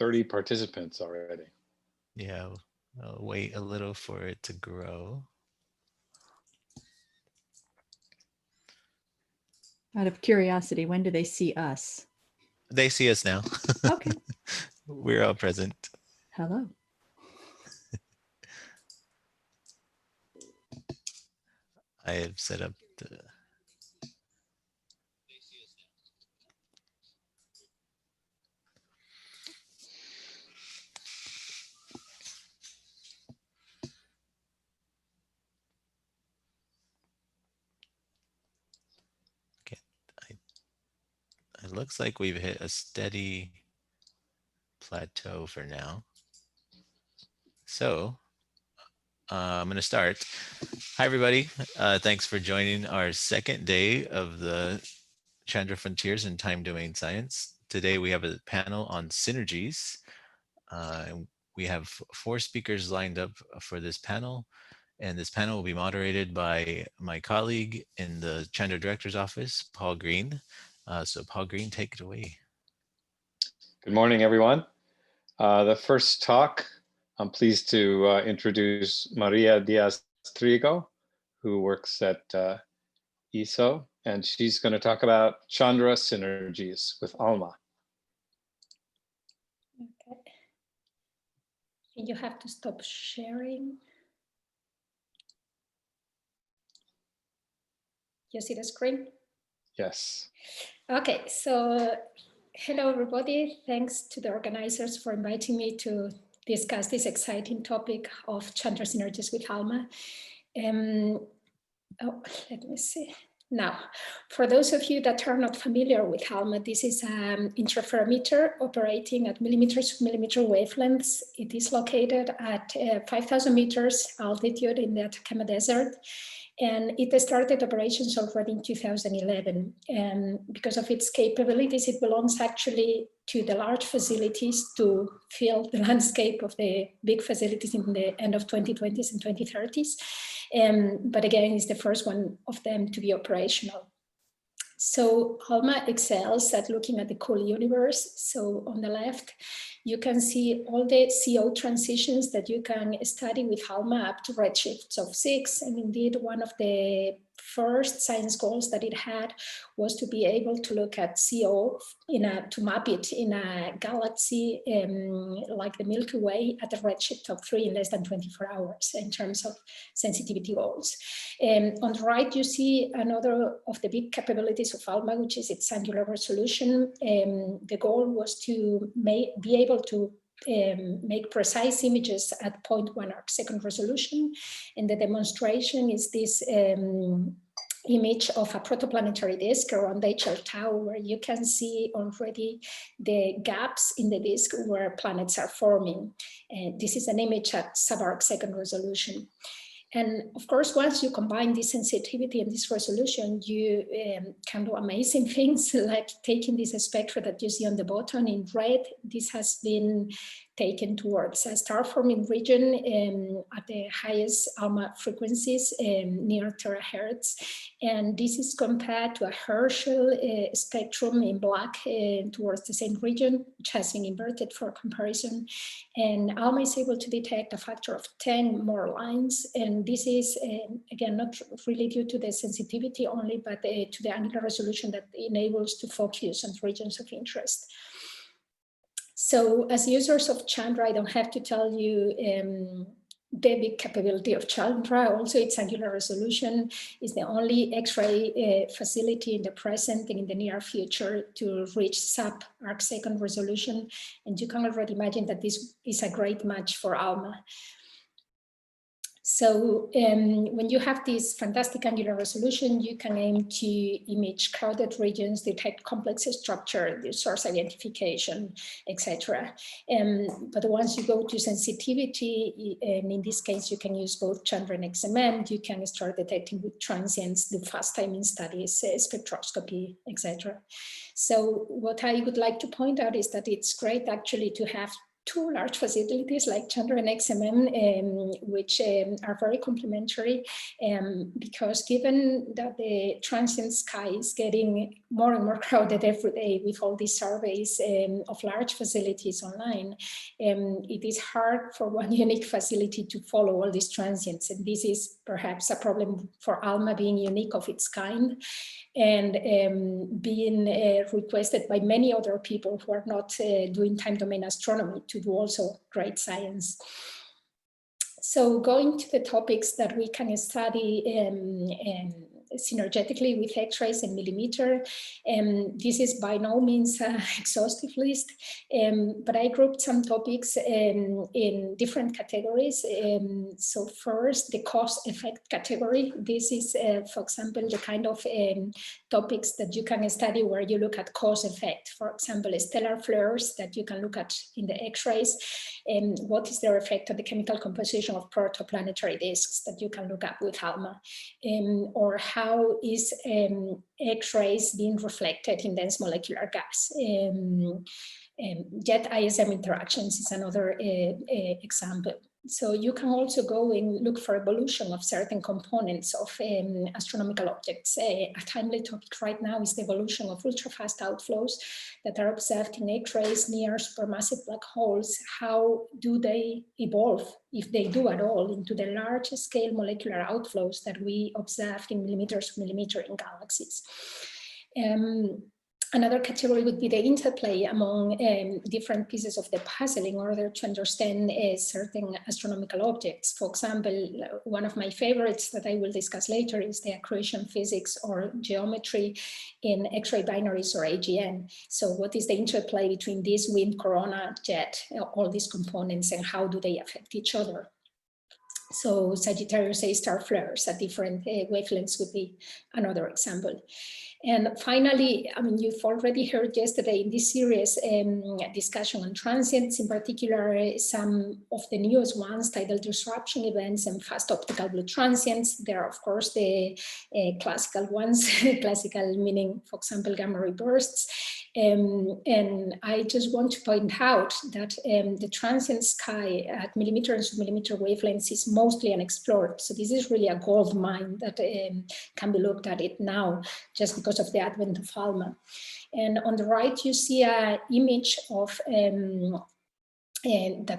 30 participants already. Yeah, I'll wait a little for it to grow. Out of curiosity, when do they see us? They see us now. Okay. We're all present. Hello. I have set up the... It looks like we've hit a steady plateau for now. So I'm going to start. Hi, everybody. Thanks for joining our second day of the Chandra Frontiers in Time Domain Science. Today we have a panel on synergies. We have 4 speakers lined up for this panel. And this panel will be moderated by my colleague in the Chandra Director's Office, Paul Green. So Paul Green, take it away. Good morning, everyone. The first talk, I'm pleased to introduce Maria Diaz Trigo, who works at ESO, and she's going to talk about Chandra synergies with ALMA. Okay. You have to stop sharing. You see the screen? Yes. Okay, so hello everybody. Thanks to the organizers for inviting me to discuss this exciting topic of Chandra synergies with ALMA. Let me see. Now, for those of you that are not familiar with ALMA, this is an interferometer operating at millimeters of millimeter wavelengths. It is located at 5,000 meters altitude in the Atacama Desert. And it started operations already in 2011. And because of its capabilities, it belongs actually to the large facilities to fill the landscape of the big facilities in the end of 2020s and 2030s. But again, it's the first one of them to be operational. So ALMA excels at looking at the cool universe. So on the left, you can see all the CO transitions that you can study with ALMA up to redshifts of 6. And indeed, one of the first science goals that it had was to be able to look at CO to map it in a galaxy like the Milky Way at a redshift of 3 in less than 24 hours in terms of sensitivity goals. On the right, you see another of the big capabilities of ALMA, which is its angular resolution. The goal was to be able to make precise images at 0.1 arcsecond resolution. And the demonstration is this image of a protoplanetary disk around HL Tau, where you can see already the gaps in the disk where planets are forming. And this is an image at sub-arcsecond resolution. And of course, once you combine this sensitivity and this resolution, you can do amazing things, like taking this spectra that you see on the bottom in red. This has been taken towards a star-forming region at the highest ALMA frequencies near terahertz. And this is compared to a Herschel spectrum in black towards the same region, which has been inverted for comparison. And ALMA is able to detect a factor of 10 more lines. And this is, again, not really due to the sensitivity only, but to the angular resolution that enables to focus on regions of interest. So as users of Chandra, I don't have to tell you the big capability of Chandra. Also, its angular resolution is the only X-ray facility in the present and in the near future to reach sub-arcsecond resolution. And you can already imagine that this is a great match for ALMA. So when you have this fantastic angular resolution, you can aim to image crowded regions, detect complex structure, the source identification, etc. But once you go to sensitivity, and in this case, you can use both Chandra and XMM, you can start detecting with transients, do fast timing studies, spectroscopy, etc. So what I would like to point out is that it's great actually to have two large facilities like Chandra and XMM, which are very complementary, because given that the transient sky is getting more and more crowded every day with all these surveys of large facilities online, it is hard for one unique facility to follow all these transients. And this is perhaps a problem for ALMA being unique of its kind, and being requested by many other people who are not doing time domain astronomy to do also great science. So going to the topics that we can study synergetically with X-rays and millimeter, this is by no means an exhaustive list, but I grouped some topics in different categories. So first, the cause effect category. This is, for example, the kind of topics that you can study where you look at cause effect. For example, stellar flares that you can look at in the X-rays, and what is their effect on the chemical composition of protoplanetary disks that you can look at with ALMA, or how is X-rays being reflected in dense molecular gas. Jet ISM interactions is another example. So you can also go and look for evolution of certain components of astronomical objects. A timely topic right now is the evolution of ultra-fast outflows that are observed in X-rays near supermassive black holes. How do they evolve, if they do at all, into the large-scale molecular outflows that we observed in millimeters of millimeter in galaxies? Another category would be the interplay among different pieces of the puzzle in order to understand certain astronomical objects. For example, one of my favorites that I will discuss later is the accretion physics or geometry in X-ray binaries or AGN. So what is the interplay between this wind, corona, jet, all these components, and how do they affect each other? So Sagittarius A star flares at different wavelengths would be another example. And finally, I mean, you've already heard yesterday in this series discussion on transients, in particular, some of the newest ones, tidal disruption events and fast optical blue transients. There are, of course, the classical ones, classical meaning, for example, gamma ray bursts. And I just want to point out that the transient sky at millimeter and submillimeter wavelengths is mostly unexplored. So this is really a gold mine that can be looked at it now, just because of the advent of ALMA. And on the right, you see an image of that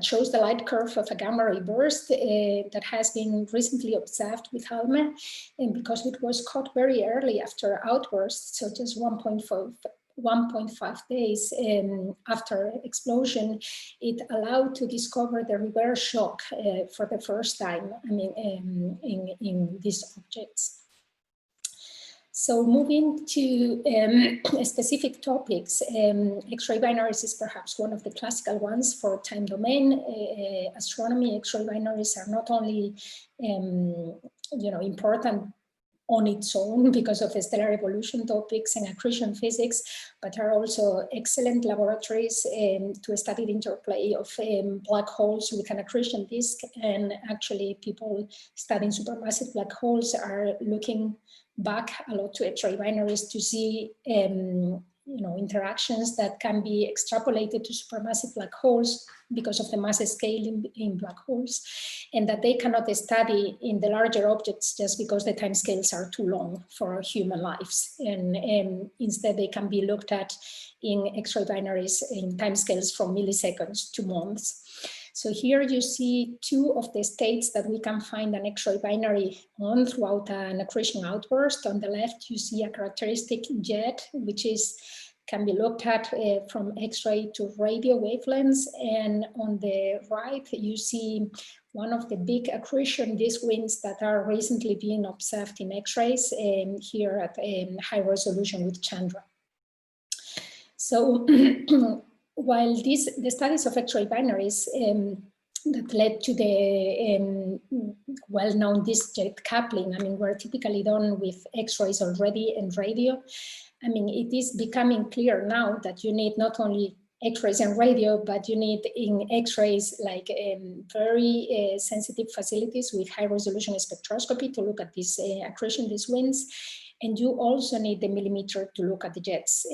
shows the light curve of a gamma ray burst that has been recently observed with ALMA. And because it was caught very early after outburst, so just 1.5 days after explosion, it allowed to discover the reverse shock for the first time, I mean, in these objects. So moving to specific topics, X-ray binaries is perhaps one of the classical ones for time domain astronomy. X-ray binaries are not only important on its own because of stellar evolution topics and accretion physics, but are also excellent laboratories to study the interplay of black holes with an accretion disk. And actually, people studying supermassive black holes are looking back a lot to X-ray binaries to see interactions that can be extrapolated to supermassive black holes because of the mass scale in black holes, and that they cannot study in the larger objects just because the time scales are too long for human lives. And instead they can be looked at in X-ray binaries in time scales from milliseconds to months. So here you see two of the states that we can find an X-ray binary on throughout an accretion outburst. On the left, you see a characteristic jet, which can be looked at from X-ray to radio wavelengths. And on the right, you see one of the big accretion disk winds that are recently being observed in X-rays here at high resolution with Chandra. So while the studies of X-ray binaries that led to the well-known disk jet coupling, I mean, were typically done with X-rays already and radio. I mean, it is becoming clear now that you need not only X-rays and radio, but you need in X-rays like very sensitive facilities with high resolution spectroscopy to look at these accretion disk winds. And you also need the millimeter to look at the jets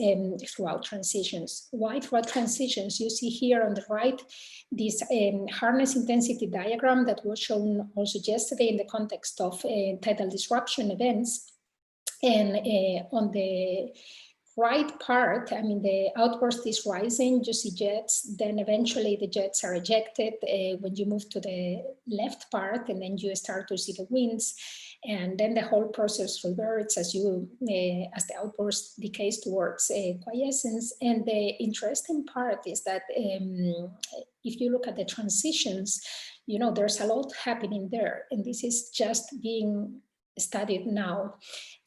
throughout transitions. Why throughout transitions? You see here on the right, this harness intensity diagram that was shown also yesterday in the context of tidal disruption events. And on the right part, I mean, the outburst is rising, you see jets, then eventually the jets are ejected when you move to the left part, and then you start to see the winds, and then the whole process reverts as you, as the outburst decays towards quiescence. And the interesting part is that if you look at the transitions, you know, there's a lot happening there, and this is just being studied now.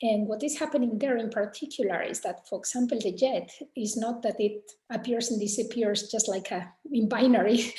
And what is happening there in particular is that, for example, the jet is not that it appears and disappears just like in binary,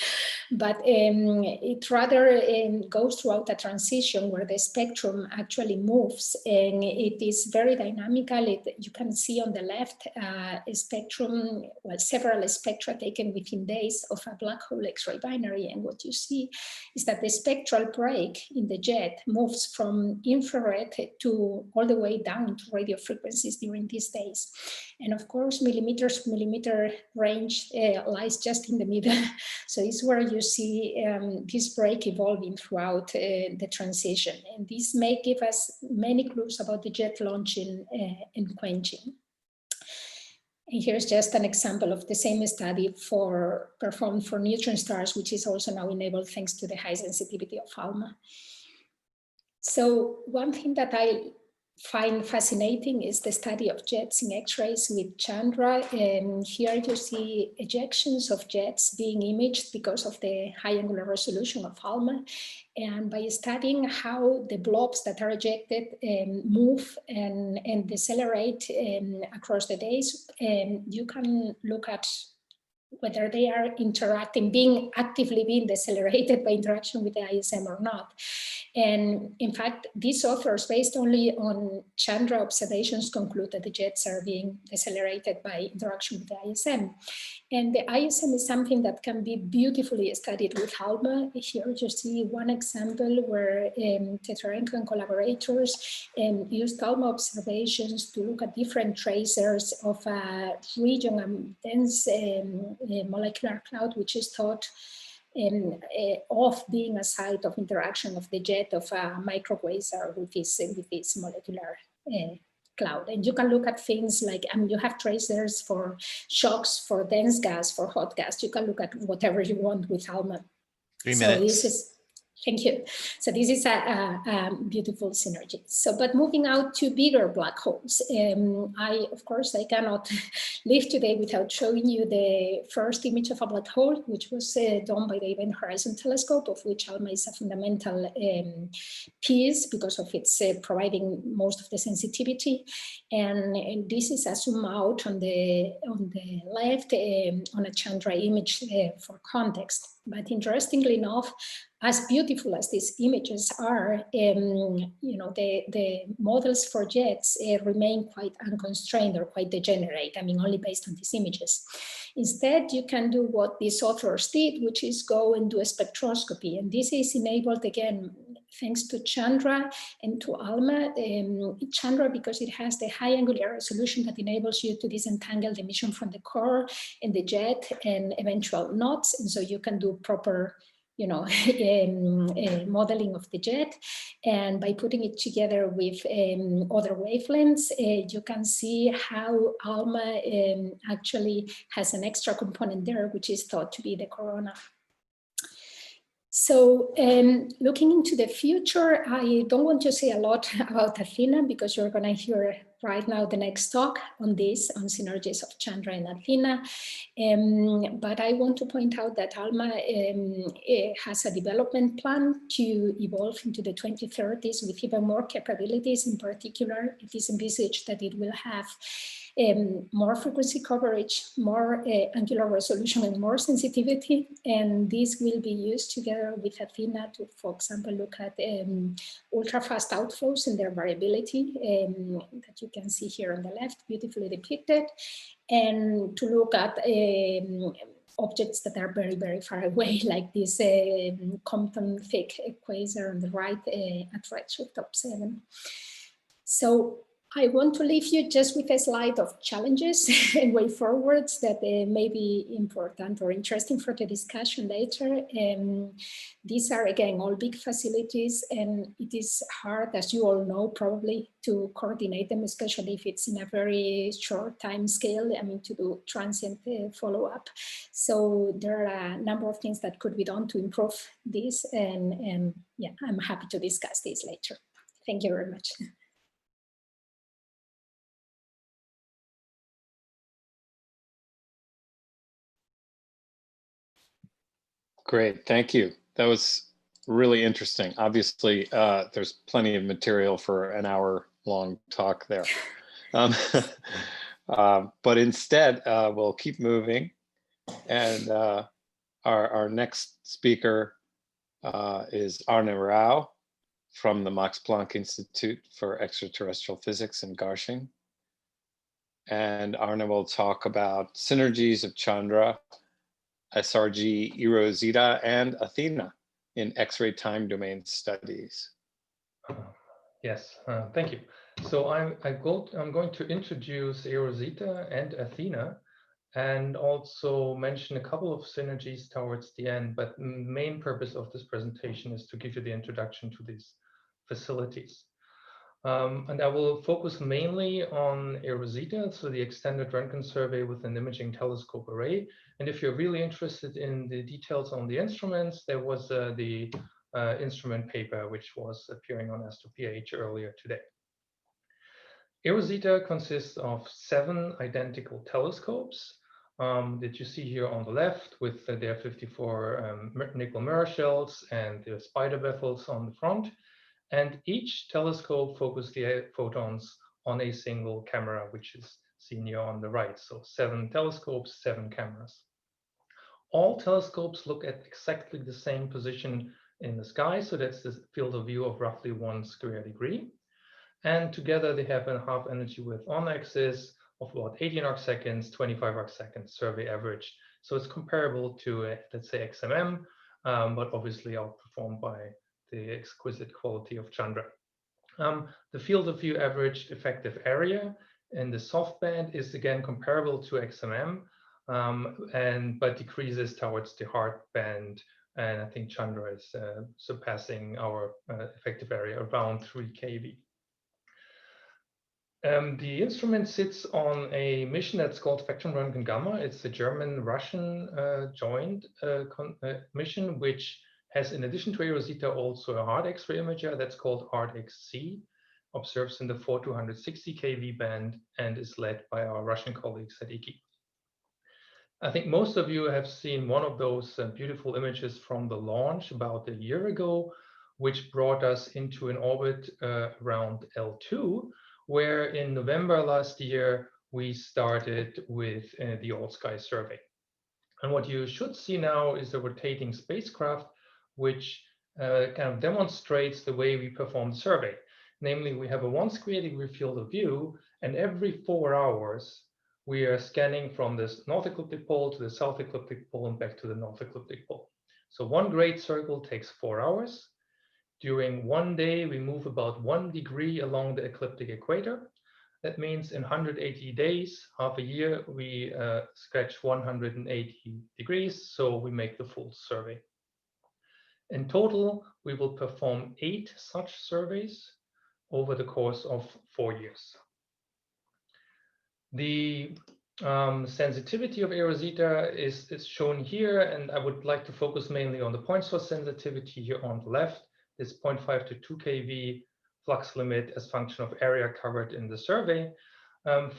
but it rather goes throughout a transition where the spectrum actually moves, and it is very dynamical. You can see on the left a spectrum, well, several spectra taken within days of a black hole X-ray binary, and what you see is that the spectral break in the jet moves from infrared to all the way down to radio frequencies during these days. And of course, millimeters to millimeter range lies just in the middle. So it's where you see this break evolving throughout the transition. And this may give us many clues about the jet launching and quenching. And here's just an example of the same study performed for neutron stars, which is also now enabled thanks to the high sensitivity of ALMA. So one thing that I find fascinating is the study of jets in X-rays with Chandra. And here you see ejections of jets being imaged because of the high angular resolution of ALMA. And by studying how the blobs that are ejected move and decelerate across the days, you can look at whether they are actively being decelerated by interaction with the ISM or not. And in fact, these authors, based only on Chandra observations, conclude that the jets are being decelerated by interaction with the ISM. And the ISM is something that can be beautifully studied with ALMA. Here you see one example where Tetarenko and collaborators used ALMA observations to look at different tracers of a region, a dense molecular cloud, which is thought of being a site of interaction of the jet of a microquasar with this molecular cloud. And you can look at things like, you have tracers for shocks, for dense gas, for hot gas. You can look at whatever you want with ALMA. 3 minutes. This is, thank you. So this is a beautiful synergy. So, but moving out to bigger black holes, of course, I cannot live today without showing you the first image of a black hole, which was done by the Event Horizon Telescope, of which ALMA is a fundamental piece because of its providing most of the sensitivity. And this is a zoom out on the left on a Chandra image for context. But interestingly enough, as beautiful as these images are, the models for jets remain quite unconstrained or quite degenerate. I mean, only based on these images. Instead, you can do what these authors did, which is go and do a spectroscopy. And this is enabled, again, thanks to Chandra and to ALMA. Chandra, because it has the high angular resolution that enables you to disentangle the emission from the core and the jet and eventual knots. And so you can do proper modeling of the jet, and by putting it together with other wavelengths, you can see how ALMA actually has an extra component there, which is thought to be the corona. So looking into the future, I don't want to say a lot about Athena because you're going to hear right now the next talk on this, on synergies of Chandra and Athena. But I want to point out that ALMA has a development plan to evolve into the 2030s with even more capabilities. In particular, it is envisaged that it will have more frequency coverage, more angular resolution, and more sensitivity. And this will be used together with Athena to, for example, look at ultra-fast outflows and their variability that you can see here on the left, beautifully depicted, and to look at objects that are very, very far away, like this Compton thick quasar on the right at redshift of 7. So I want to leave you just with a slide of challenges and way forwards that may be important or interesting for the discussion later. These are, again, all big facilities, and it is hard, as you all know, probably, to coordinate them, especially if it's in a very short time scale, I mean, to do transient follow-up. So there are a number of things that could be done to improve this, and yeah, I'm happy to discuss this later. Thank you very much. Great, thank you. That was really interesting. Obviously, there's plenty of material for an hour-long talk there. But instead, we'll keep moving. And our next speaker is Arne Rao from the Max Planck Institute for Extraterrestrial Physics in Garching. And Arne will talk about synergies of Chandra, SRG, eROSITA, and Athena in X-ray time domain studies. Yes, thank you. So I'm going to introduce eROSITA and Athena, and also mention a couple of synergies towards the end. But the main purpose of this presentation is to give you the introduction to these facilities. And I will focus mainly on eROSITA, so the extended Röntgen survey with an imaging telescope array. And if you're really interested in the details on the instruments, there was the instrument paper which was appearing on AstroPH earlier today. eROSITA consists of 7 identical telescopes that you see here on the left, with their 54 nickel mirror shells and the spider baffles on the front. And each telescope focuses the photons on a single camera, which is seen here on the right. So 7 telescopes, 7 cameras. All telescopes look at exactly the same position in the sky. So that's the field of view of roughly 1 square degree. And together they have a half energy width on axis of about 18 arc seconds, 25 arc seconds survey average. So it's comparable to, let's say, XMM, but obviously outperformed by the exquisite quality of Chandra. The field of view averaged effective area in the soft band is again comparable to XMM, but decreases towards the hard band. And I think Chandra is surpassing our effective area around 3 kV. The instrument sits on a mission that's called Spectrum Röntgen Gamma. It's a German-Russian joint mission, which has, in addition to eROSITA, also a hard X-ray imager that's called ART-XC, observes in the 4 to 160 kV band, and is led by our Russian colleagues at IKI. I think most of you have seen one of those beautiful images from the launch about a year ago, which brought us into an orbit around L2, where in November last year, we started with the all-sky survey. And what you should see now is a rotating spacecraft, which kind of demonstrates the way we perform the survey. Namely, we have a 1 square degree field of view, and every 4 hours, we are scanning from this north ecliptic pole to the south ecliptic pole and back to the north ecliptic pole. So 1 great circle takes 4 hours. During 1 day, we move about 1 degree along the ecliptic equator. That means in 180 days, half a year, we scratch 180 degrees, so we make the full survey. In total, we will perform 8 such surveys over the course of 4 years. The sensitivity of eROSITA is shown here, and I would like to focus mainly on the point source sensitivity here on the left, this 0.5 to 2 kV flux limit as function of area covered in the survey.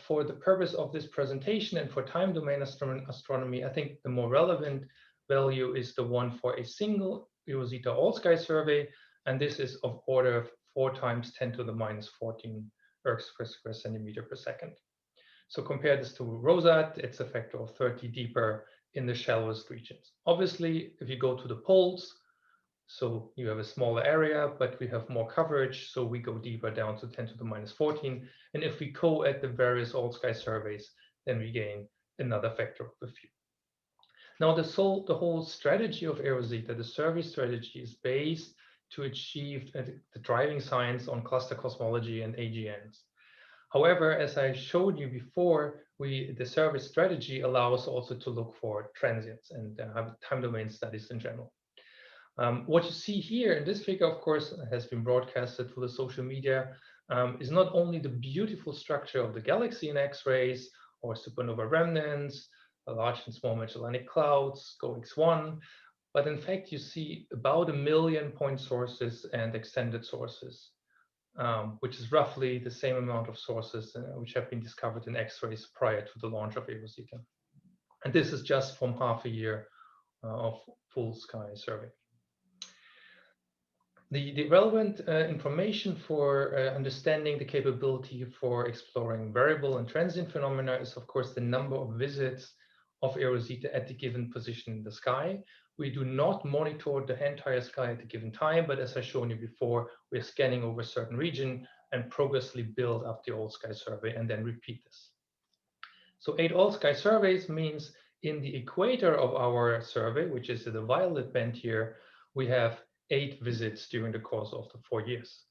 For the purpose of this presentation and for time domain astronomy, I think the more relevant value is the one for a single eROSITA all-sky survey, and this is of order 4 times 10 to the minus 14 ergs per square centimeter per second. So compare this to ROSAT, it's a factor of 30 deeper in the shallowest regions. Obviously, if you go to the poles, so you have a smaller area, but we have more coverage, so we go deeper down to 10 to the minus 14. And if we go at the various all-sky surveys, then we gain another factor of a few. Now, the whole strategy of eROSITA, the survey strategy, is based to achieve the driving science on cluster cosmology and AGNs. However, as I showed you before, the survey strategy allows also to look for transients and have time domain studies in general. What you see here in this figure, of course, has been broadcasted through the social media, is not only the beautiful structure of the galaxy in X-rays or supernova remnants, large and small Magellanic Clouds, GOEX-1, but in fact, you see about 1 million point sources and extended sources, which is roughly the same amount of sources which have been discovered in X-rays prior to the launch of eROSITA. And this is just from half a year of full sky survey. The relevant information for understanding the capability for exploring variable and transient phenomena is, of course, the number of visits of eROSITA at the given position in the sky. We do not monitor the entire sky at a given time, but as I've shown you before, we're scanning over a certain region and progressively build up the all-sky survey and then repeat this. So 8 all-sky surveys means in the equator of our survey, which is the violet band here, we have 8 visits during the course of the 4 years.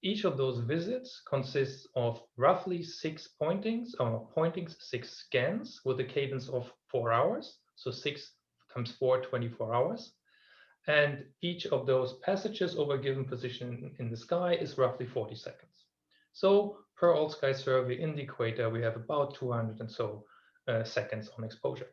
Each of those visits consists of roughly 6 pointings, 6 scans with a cadence of 4 hours. So 6 times 4, 24 hours. And each of those passages over a given position in the sky is roughly 40 seconds. So per all-sky survey in the equator, we have about 200 and so seconds on exposure.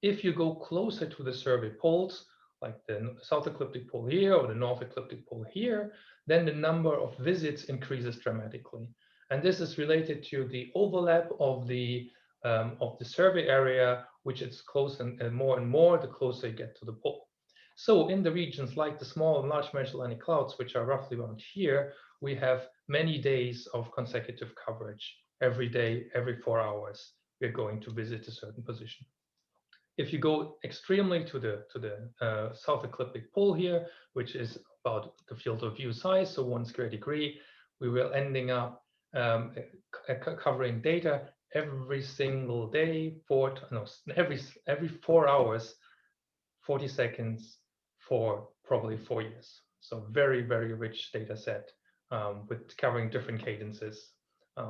If you go closer to the survey poles, like the south ecliptic pole here or the north ecliptic pole here, then the number of visits increases dramatically. And this is related to the overlap of the survey area, which is close and more the closer you get to the pole. So in the regions like the small and large Magellanic Clouds, which are roughly around here, we have many days of consecutive coverage. Every day, every 4 hours, we're going to visit a certain position. If you go extremely to the south ecliptic pole here, which is about the field of view size, so 1 square degree, we will ending up covering data every single day, every 4 hours, 40 seconds for probably 4 years. So very, very rich data set with covering different cadences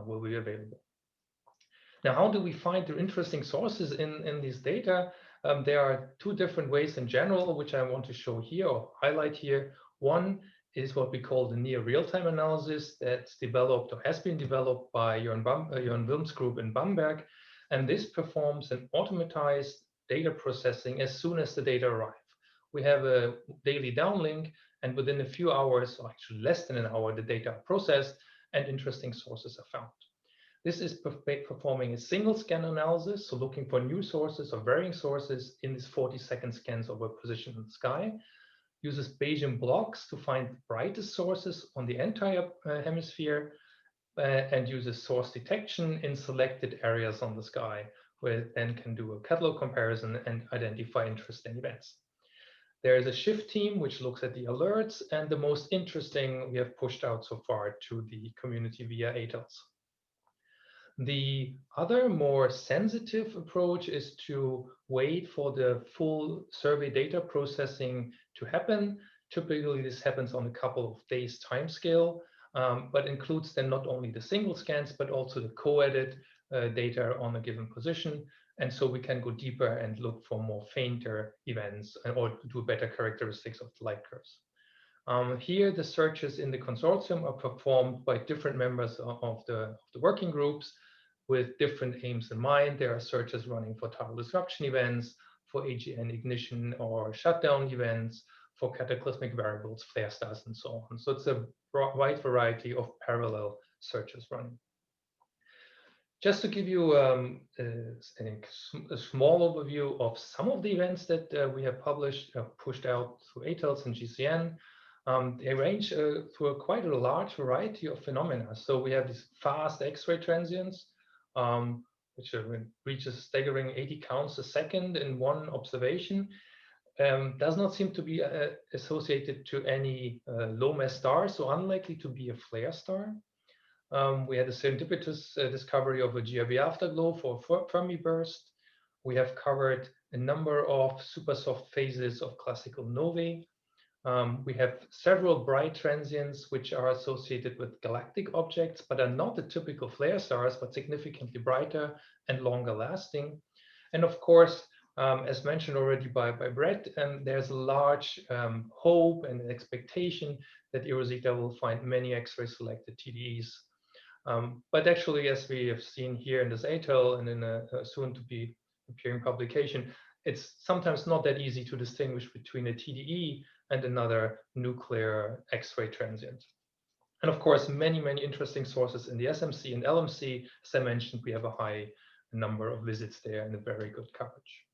will be available. Now, how do we find the interesting sources in these data? There are 2 different ways in general, which I want to show here or highlight here. One is what we call the near real-time analysis that's developed or has been developed by Jörn Wilm's group in Bamberg. And this performs an automatized data processing as soon as the data arrive. We have a daily downlink, and within a few hours, or actually less than an hour, the data are processed and interesting sources are found. This is performing a single scan analysis, so looking for new sources or varying sources in these 40-second scans of a position in the sky. Uses Bayesian blocks to find the brightest sources on the entire hemisphere, and uses source detection in selected areas on the sky, where it then can do a catalog comparison and identify interesting events. There is a shift team which looks at the alerts, and the most interesting we have pushed out so far to the community via ATELs. The other more sensitive approach is to wait for the full survey data processing to happen. Typically, this happens on a couple of days timescale, but includes then not only the single scans, but also the co-edit data on a given position. And so we can go deeper and look for more fainter events or do better characteristics of the light curves. Here, the searches in the consortium are performed by different members of the working groups with different aims in mind. There are searches running for tidal disruption events, for AGN ignition or shutdown events, for cataclysmic variables, flare stars, and so on. So it's a wide variety of parallel searches running. Just to give you a small overview of some of the events that we have pushed out through ATELs and GCN, they range through quite a large variety of phenomena. So we have these fast X-ray transients, which reaches a staggering 80 counts a second in one observation. Does not seem to be associated to any low mass star, so unlikely to be a flare star. We had a serendipitous discovery of a GRB afterglow for Fermi burst. We have covered a number of super soft phases of classical novae. We have several bright transients which are associated with galactic objects, but are not the typical flare stars, but significantly brighter and longer lasting. And of course, as mentioned already by Brett, there's a large hope and expectation that eROSITA will find many X-ray selected TDEs. But actually, as we have seen here in this ATEL and in a soon to be appearing publication, it's sometimes not that easy to distinguish between a TDE and another nuclear X-ray transient. And of course, many interesting sources in the SMC and LMC. As I mentioned, we have a high number of visits there and a very good coverage.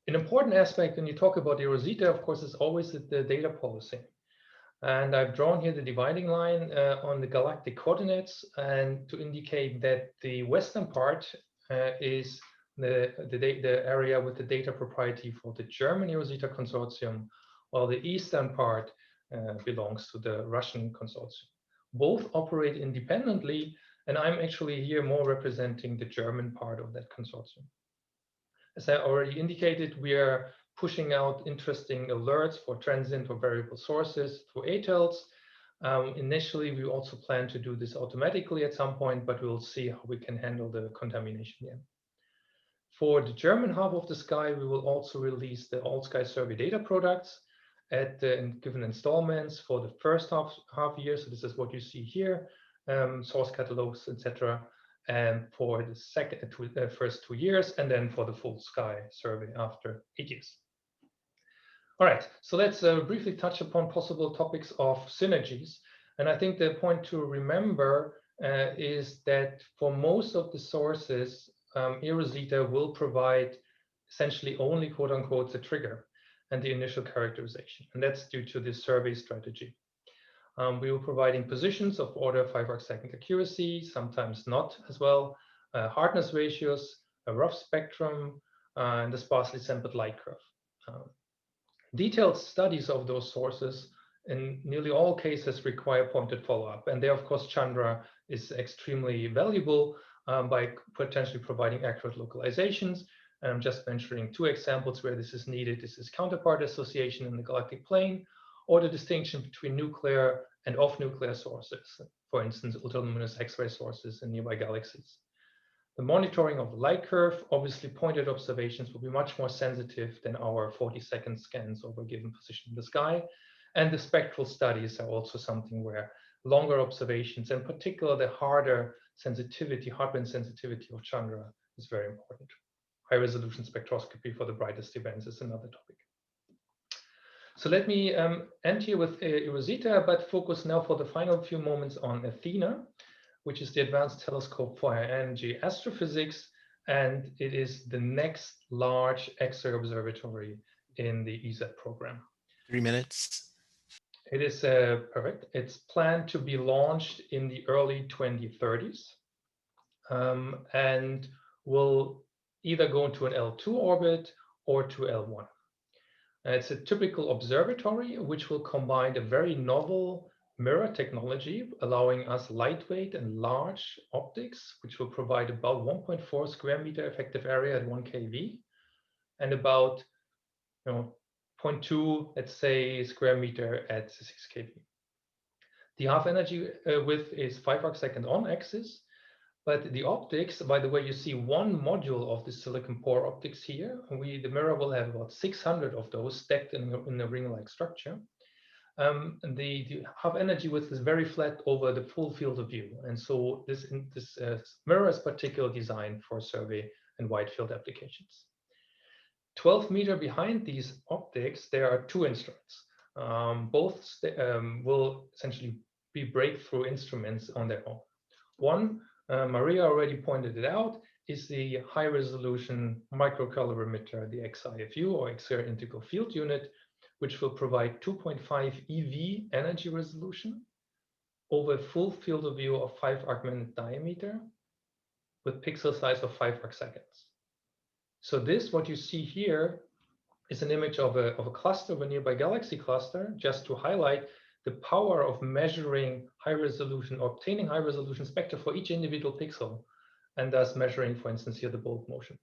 An important aspect when you talk about eROSITA, of course, is always the data policy. And I've drawn here the dividing line on the galactic coordinates, and to indicate that the western part is the area with the data propriety for the German eROSITA consortium, while the eastern part belongs to the Russian consortium. Both operate independently, and I'm actually here more representing the German part of that consortium. As I already indicated, we are pushing out interesting alerts for transient or variable sources through ATELs. Initially, we also plan to do this automatically at some point, but we'll see how we can handle the contamination here. For the German half of the sky, we will also release the All-Sky Survey data products at given installments for the first half year. So this is what you see here, source catalogs, etc. And for the first 2 years, and then for the full sky survey after 8 years. All right, so let's briefly touch upon possible topics of synergies. And I think the point to remember is that for most of the sources, eROSITA will provide essentially only quote unquote the trigger and the initial characterization. And that's due to the survey strategy. We will providing positions of order 5 arcsecond accuracy, sometimes not as well, hardness ratios, a rough spectrum, and a sparsely sampled light curve. Detailed studies of those sources in nearly all cases require pointed follow-up. And there, of course, Chandra is extremely valuable by potentially providing accurate localizations. And I'm just mentioning 2 examples where this is needed. This is counterpart association in the galactic plane, or the distinction between nuclear and off-nuclear sources, for instance, ultraluminous X-ray sources in nearby galaxies. The monitoring of the light curve, obviously pointed observations will be much more sensitive than our 40-second scans over a given position in the sky. And the spectral studies are also something where longer observations, in particular the harder sensitivity, hard-band sensitivity of Chandra is very important. High-resolution spectroscopy for the brightest events is another topic. So let me end here with eROSITA, but focus now for the final few moments on Athena, which is the Advanced Telescope for High-Energy Astrophysics, and it is the next large X-ray observatory in the ESAT program. 3 minutes. It is perfect. It's planned to be launched in the early 2030s and will either go into an L2 orbit or to L1. It's a typical observatory which will combine a very novel mirror technology, allowing us lightweight and large optics, which will provide about 1.4 square meter effective area at 1 keV, and about 0.2, let's say, square meter at 6 keV. The half energy width is 5 arcsecond on axis, but the optics, by the way, you see one module of the silicon pore optics here. The mirror will have about 600 of those stacked in a ring-like structure. The half energy width is very flat over the full field of view. And so this mirror is particularly designed for survey and wide field applications. 12 meters behind these optics, there are 2 instruments. Both will essentially be breakthrough instruments on their own. One, Maria already pointed it out, is the high-resolution microcalorimeter, the XIFU, or X-ray integral field unit, which will provide 2.5 EV energy resolution over a full field of view of 5 arcminute diameter with pixel size of 5 arcseconds. So this, what you see here, is an image of a cluster, of a nearby galaxy cluster, just to highlight the power of measuring high resolution, or obtaining high resolution spectra for each individual pixel, and thus measuring, for instance, here the bolt motion.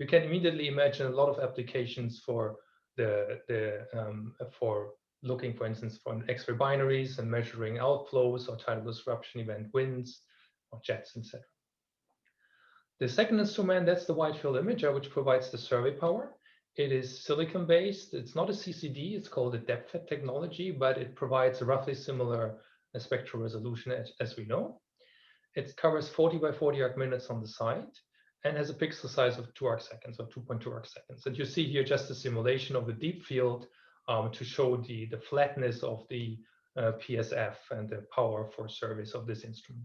You can immediately imagine a lot of applications for for looking, for instance, for X-ray binaries and measuring outflows or tidal disruption event winds or jets, etc. The second instrument, that's the wide field imager, which provides the survey power. It is silicon based. It's not a CCD. It's called a depth technology, but it provides a roughly similar spectral resolution as we know. It covers 40 by 40 arc minutes on the side and has a pixel size of 2 arc seconds or 2.2 arc seconds. And you see here just a simulation of the deep field to show the flatness of the PSF and the power for surveys of this instrument.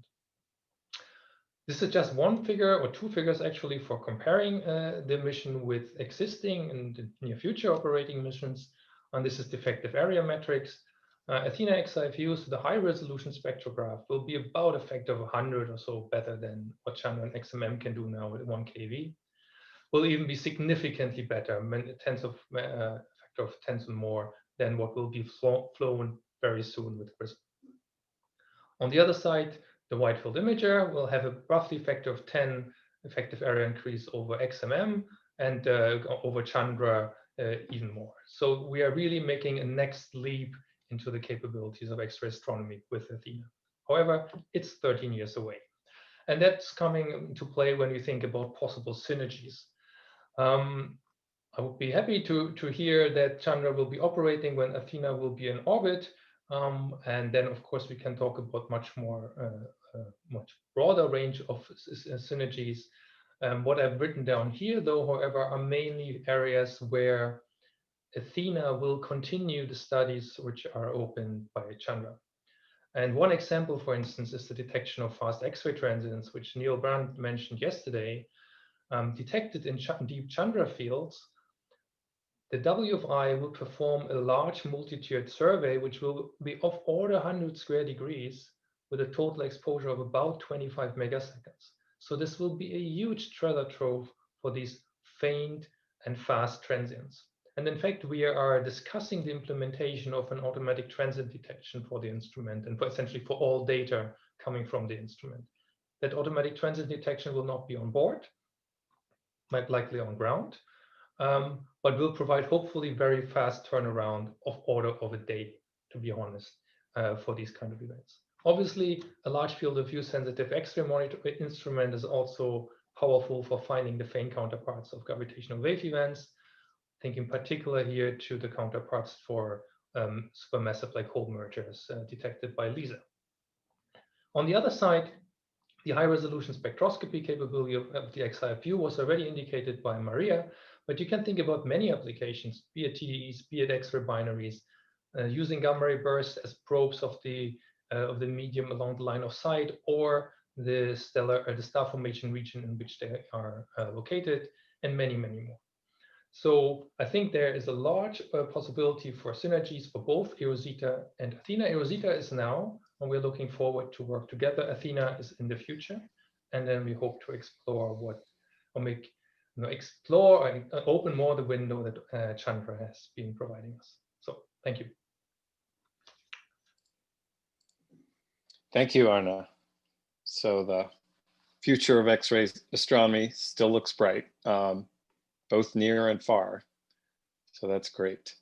This is just one figure or two figures actually for comparing the mission with existing and near future operating missions. And this is defective area metrics. Athena XIFUs with a high resolution spectrograph will be about a factor of 100 or so better than what Chandra and XMM can do now with 1 kV. Will even be significantly better, factor of tens and more than what will be flown very soon with CRISPR. On the other side, the wide field imager will have a roughly factor of 10 effective area increase over XMM and over Chandra even more. So we are really making a next leap into the capabilities of X-ray astronomy with Athena. However, it's 13 years away. And that's coming into play when we think about possible synergies. I would be happy to hear that Chandra will be operating when Athena will be in orbit. And then, of course, we can talk about much broader range of synergies. What I've written down here, though, however, are mainly areas where Athena will continue the studies which are opened by Chandra. And one example, for instance, is the detection of fast X-ray transients, which Neil Brandt mentioned yesterday. Detected in deep Chandra fields, the WFI will perform a large multi-tiered survey, which will be of order 100 square degrees with a total exposure of about 25 megaseconds. So this will be a huge treasure trove for these faint and fast transients. And in fact, we are discussing the implementation of an automatic transient detection for the instrument and essentially for all data coming from the instrument. That automatic transient detection will not be on board, might likely on ground, but will provide hopefully very fast turnaround of order of a day, to be honest, for these kind of events. Obviously, a large field of view sensitive X-ray monitor instrument is also powerful for finding the faint counterparts of gravitational wave events. Think in particular here to the counterparts for supermassive black hole mergers detected by LISA. On the other side, the high resolution spectroscopy capability of the XIFU was already indicated by Maria, but you can think about many applications, be it TDEs, be it X-ray binaries, using gamma ray bursts as probes of the medium along the line of sight, or the star formation region in which they are located, and many, many more. So I think there is a large possibility for synergies for both eROSITA and Athena. eROSITA is now, and we're looking forward to work together. Athena is in the future, and then we hope to explore explore and open more the window that Chandra has been providing us. So thank you. Thank you, Arne. So the future of X-ray astronomy still looks bright, both near and far. So that's great.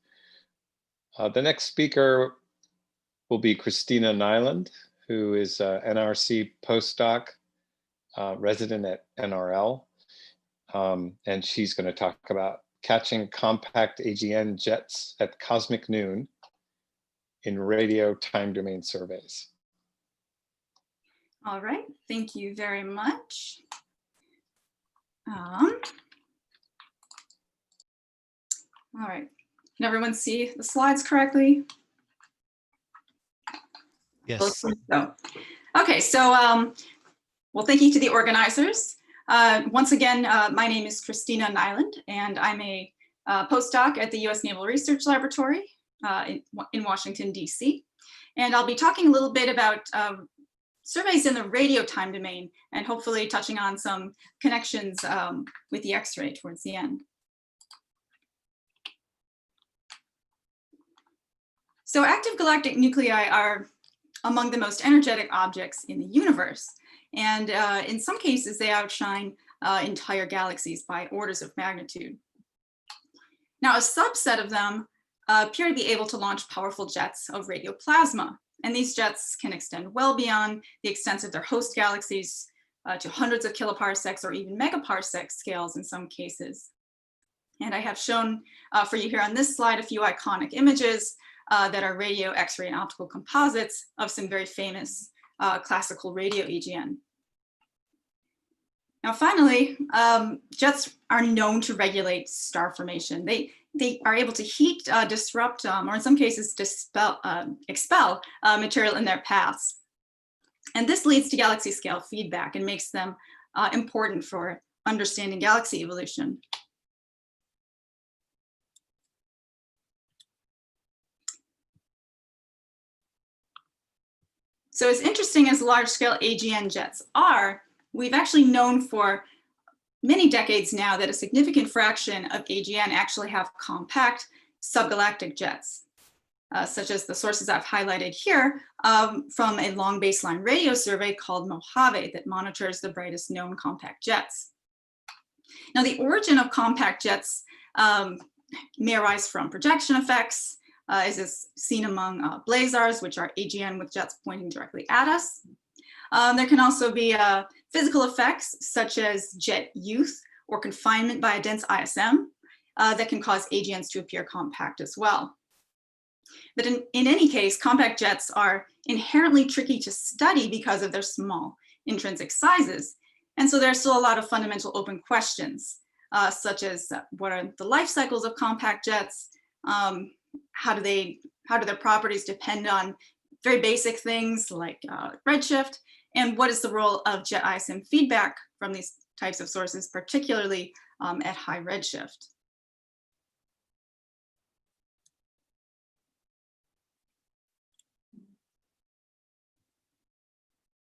The next speaker will be Kristina Nyland, who is an NRC postdoc, resident at NRL. And she's going to talk about catching compact AGN jets at cosmic noon in radio time domain surveys. All right, thank you very much. All right, can everyone see the slides correctly? Yes. So, okay, so well, thank you to the organizers. Once again, my name is Kristina Nyland, and I'm a postdoc at the U.S. Naval Research Laboratory in Washington, D.C. And I'll be talking a little bit about surveys in the radio time domain, and hopefully touching on some connections with the X-ray towards the end. So active galactic nuclei are among the most energetic objects in the universe. And in some cases, they outshine entire galaxies by orders of magnitude. Now, a subset of them appear to be able to launch powerful jets of radioplasma. And these jets can extend well beyond the extent of their host galaxies to hundreds of kiloparsecs or even megaparsec scales in some cases. And I have shown for you here on this slide a few iconic images that are radio, X-ray, and optical composites of some very famous classical radio AGN. Now, finally, jets are known to regulate star formation. They are able to heat, disrupt, or in some cases expel material in their paths. And this leads to galaxy scale feedback and makes them important for understanding galaxy evolution. So as interesting as large-scale AGN jets are, we've actually known for many decades now that a significant fraction of AGN actually have compact subgalactic jets, such as the sources I've highlighted here from a long baseline radio survey called Mojave that monitors the brightest known compact jets. Now, the origin of compact jets may arise from projection effects, as is seen among blazars, which are AGN with jets pointing directly at us. There can also be physical effects such as jet youth or confinement by a dense ISM that can cause AGNs to appear compact as well. But in any case, compact jets are inherently tricky to study because of their small intrinsic sizes. And so there are still a lot of fundamental open questions, such as what are the life cycles of compact jets? How do their properties depend on very basic things like redshift? And what is the role of jet ISM feedback from these types of sources, particularly at high redshift?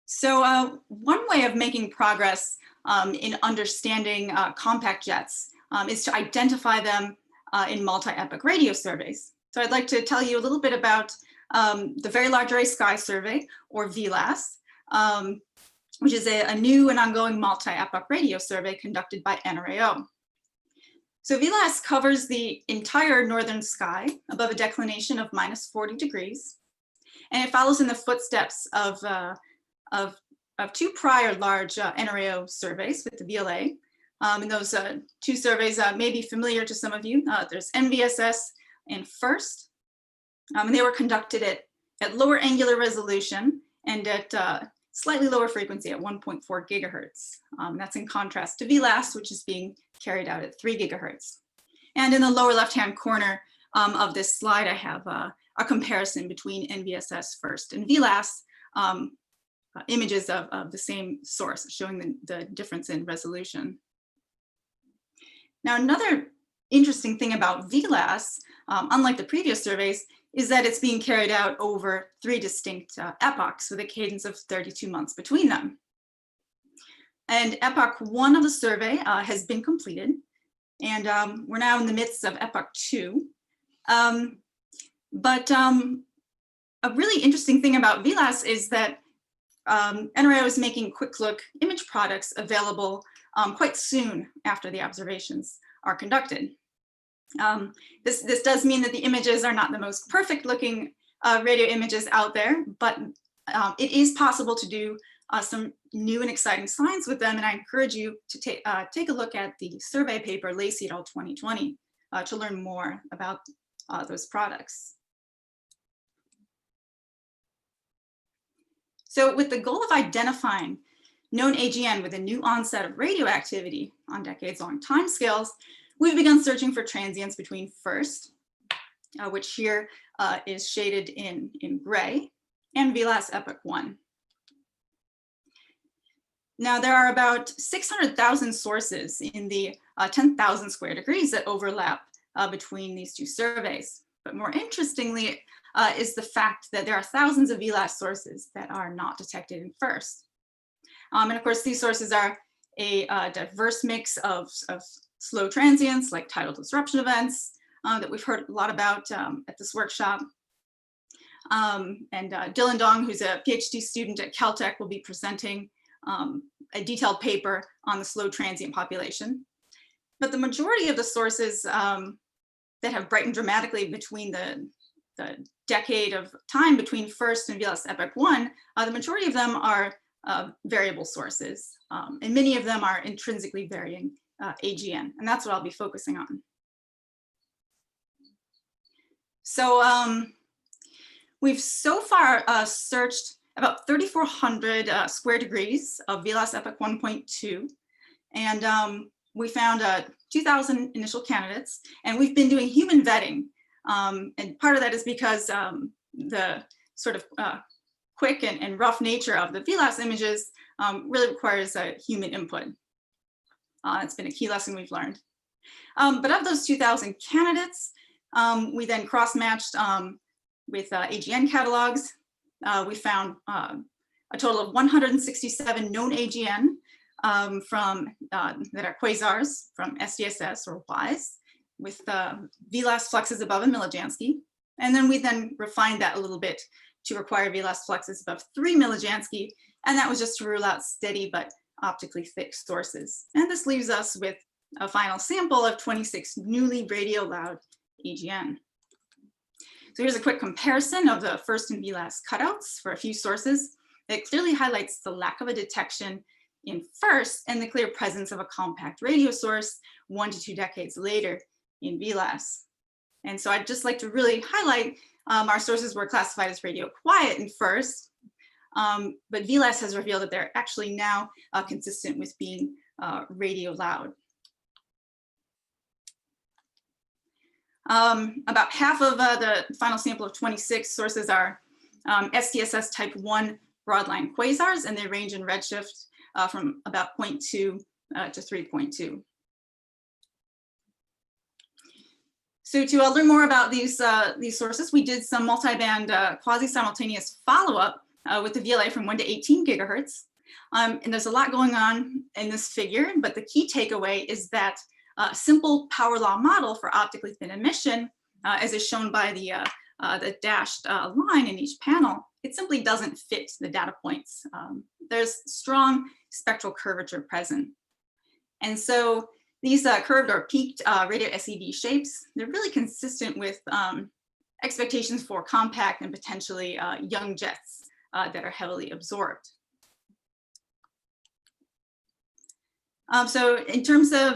So one way of making progress in understanding compact jets is to identify them in multi-epoch radio surveys. So I'd like to tell you a little bit about the Very Large Array Sky Survey, or VLASS, which is a new and ongoing multi-epoch radio survey conducted by NRAO. So VLASS covers the entire northern sky above a declination of -40 degrees, and it follows in the footsteps of two prior large NRAO surveys with the VLA. And those two surveys may be familiar to some of you. There's NVSS and FIRST, and they were conducted at lower angular resolution and at slightly lower frequency at 1.4 gigahertz. That's in contrast to VLASS, which is being carried out at 3 gigahertz. And in the lower left-hand corner of this slide, I have a comparison between NVSS, FIRST, and VLASS images of the same source, showing the difference in resolution. Now, another interesting thing about VLASS, unlike the previous surveys, is that it's being carried out over 3 distinct epochs with a cadence of 32 months between them. And epoch 1 of the survey has been completed, and we're now in the midst of epoch 2. But a really interesting thing about VLASS is that NRAO is making quick look image products available quite soon after the observations are conducted. This does mean that the images are not the most perfect looking radio images out there, but it is possible to do some new and exciting science with them, and I encourage you to take a look at the survey paper Lacey et al. 2020 to learn more about those products. So with the goal of identifying known AGN with a new onset of radioactivity on decades-long timescales, we've begun searching for transients between FIRST, which here is shaded in gray, and VLASS epoch 1. Now, there are about 600,000 sources in the 10,000 square degrees that overlap between these two surveys. But more interestingly is the fact that there are thousands of VLASS sources that are not detected in FIRST. And of course, these sources are a diverse mix of slow transients like tidal disruption events that we've heard a lot about at this workshop. And Dylan Dong, who's a PhD student at Caltech, will be presenting a detailed paper on the slow transient population. But the majority of the sources that have brightened dramatically between the decade of time between first and VLASS epoch 1, the majority of them are variable sources, and many of them are intrinsically varying AGN, and that's what I'll be focusing on. So we've so far searched about 3,400 square degrees of VLASS epoch 1.2, and we found 2,000 initial candidates, and we've been doing human vetting. And part of that is because the sort of quick and rough nature of the VLASS images really requires human input. It's been a key lesson we've learned. But of those 2,000 candidates, we then cross-matched with AGN catalogs. We found a total of 167 known AGN that are quasars from SDSS or WISE, with VLASS fluxes above a millijansky. And then we refined that a little bit to require VLASS fluxes above 3 millijansky. And that was just to rule out steady but optically thick sources. And this leaves us with a final sample of 26 newly radio loud AGN. So here's a quick comparison of the first and VLASS cutouts for a few sources. It clearly highlights the lack of a detection in first and the clear presence of a compact radio source 1 to 2 decades later in VLASS. And so I'd just like to really highlight our sources were classified as radio quiet in first, but VLASS has revealed that they're actually now consistent with being radio loud. About half of the final sample of 26 sources are SDSS type 1 broadline quasars, and they range in redshift from about 0.2 to 3.2. So to learn more about these sources, we did some multi-band quasi-simultaneous follow-up with the VLA from 1 to 18 gigahertz. And there's a lot going on in this figure, but the key takeaway is that a simple power law model for optically thin emission, as is shown by the dashed line in each panel, it simply doesn't fit the data points. There's strong spectral curvature present. And so these curved or peaked radio SED shapes, they're really consistent with expectations for compact and potentially young jets that are heavily absorbed. So in terms of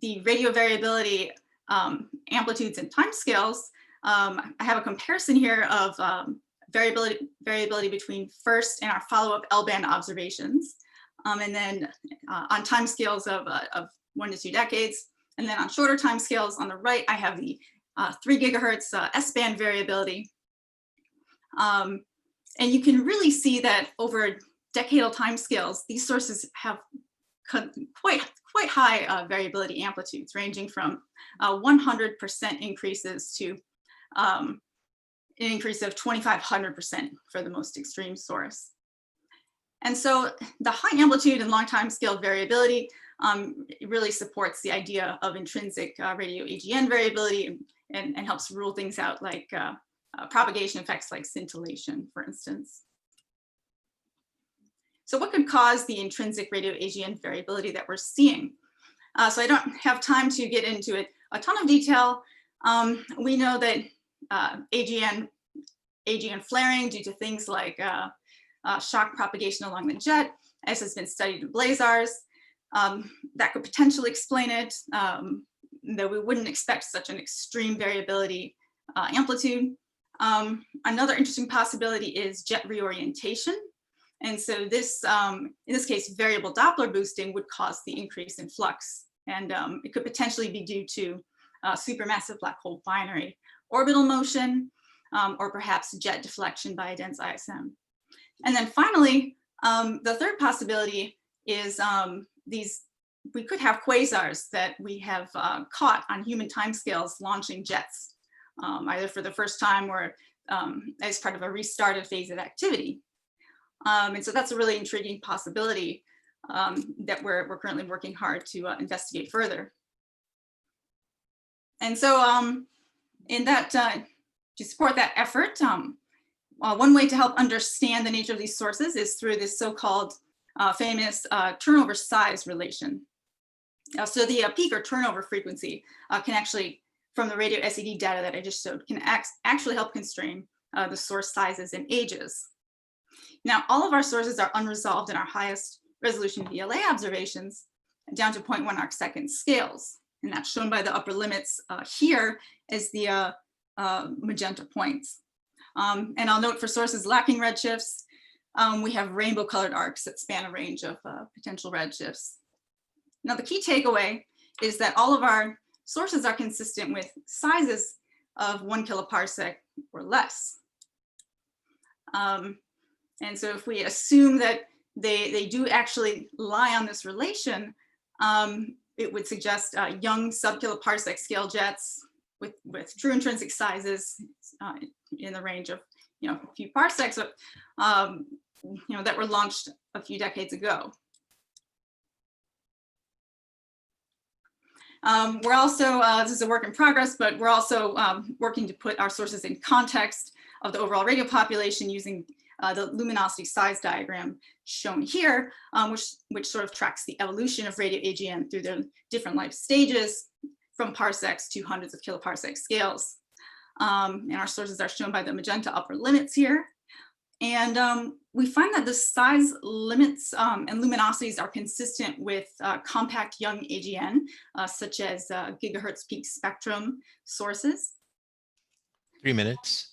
the radio variability amplitudes and timescales, I have a comparison here of variability between first and our follow-up L-band observations, and then on timescales of 1 to 2 decades, and then on shorter timescales on the right, I have the 3 gigahertz S-band variability, and you can really see that over decadal timescales, these sources have quite high variability amplitudes, ranging from 100% increases to an increase of 2,500% for the most extreme source. And so the high amplitude and long time scale variability really supports the idea of intrinsic radio AGN variability and helps rule things out like propagation effects like scintillation, for instance. So what could cause the intrinsic radio AGN variability that we're seeing? So I don't have time to get into it a ton of detail. We know that AGN flaring due to things like shock propagation along the jet, as has been studied in blazars, that could potentially explain it, though we wouldn't expect such an extreme variability amplitude. Another interesting possibility is jet reorientation. And so this, in this case, variable Doppler boosting would cause the increase in flux. And it could potentially be due to supermassive black hole binary orbital motion, or perhaps jet deflection by a dense ISM. And then finally, the third possibility is we could have quasars that we have caught on human timescales launching jets, either for the first time or as part of a restarted phase of activity. And so that's a really intriguing possibility that we're currently working hard to investigate further. And so in that, to support that effort, one way to help understand the nature of these sources is through this so-called famous turnover size relation. So the peak or turnover frequency can actually from the radio SED data that I just showed can actually help constrain the source sizes and ages. Now, all of our sources are unresolved in our highest resolution VLA observations down to 0.1 arcsecond scales. And that's shown by the upper limits here as the magenta points. And I'll note for sources lacking redshifts, we have rainbow colored arcs that span a range of potential redshifts. Now, the key takeaway is that all of our sources are consistent with sizes of 1 kiloparsec or less. And so if we assume that they do actually lie on this relation, it would suggest young sub-kiloparsec scale jets with true intrinsic sizes in the range of a few parsecs, that were launched a few decades ago. We're also, this is a work in progress, but we're also working to put our sources in context of the overall radio population using the Luminosity-Size Diagram shown here, which sort of tracks the evolution of radio AGN through their different life stages from parsecs to hundreds of kiloparsec scales. And our sources are shown by the magenta upper limits here. And we find that the size limits and luminosities are consistent with compact young AGN, such as gigahertz peak spectrum sources. 3 minutes.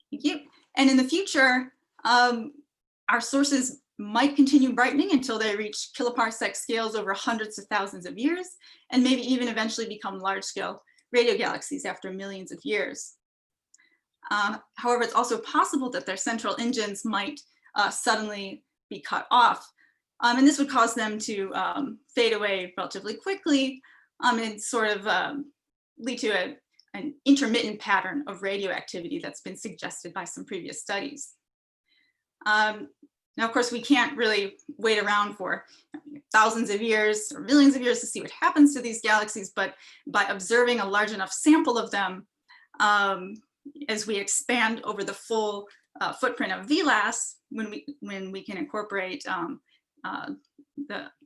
Thank you. And in the future, our sources might continue brightening until they reach kiloparsec scales over hundreds of thousands of years, and maybe even eventually become large-scale radio galaxies after millions of years. However, it's also possible that their central engines might suddenly be cut off, and this would cause them to fade away relatively quickly and sort of lead to an intermittent pattern of radioactivity that's been suggested by some previous studies. Now, of course, we can't really wait around for thousands of years or millions of years to see what happens to these galaxies, but by observing a large enough sample of them, as we expand over the full footprint of VLASS, when we can incorporate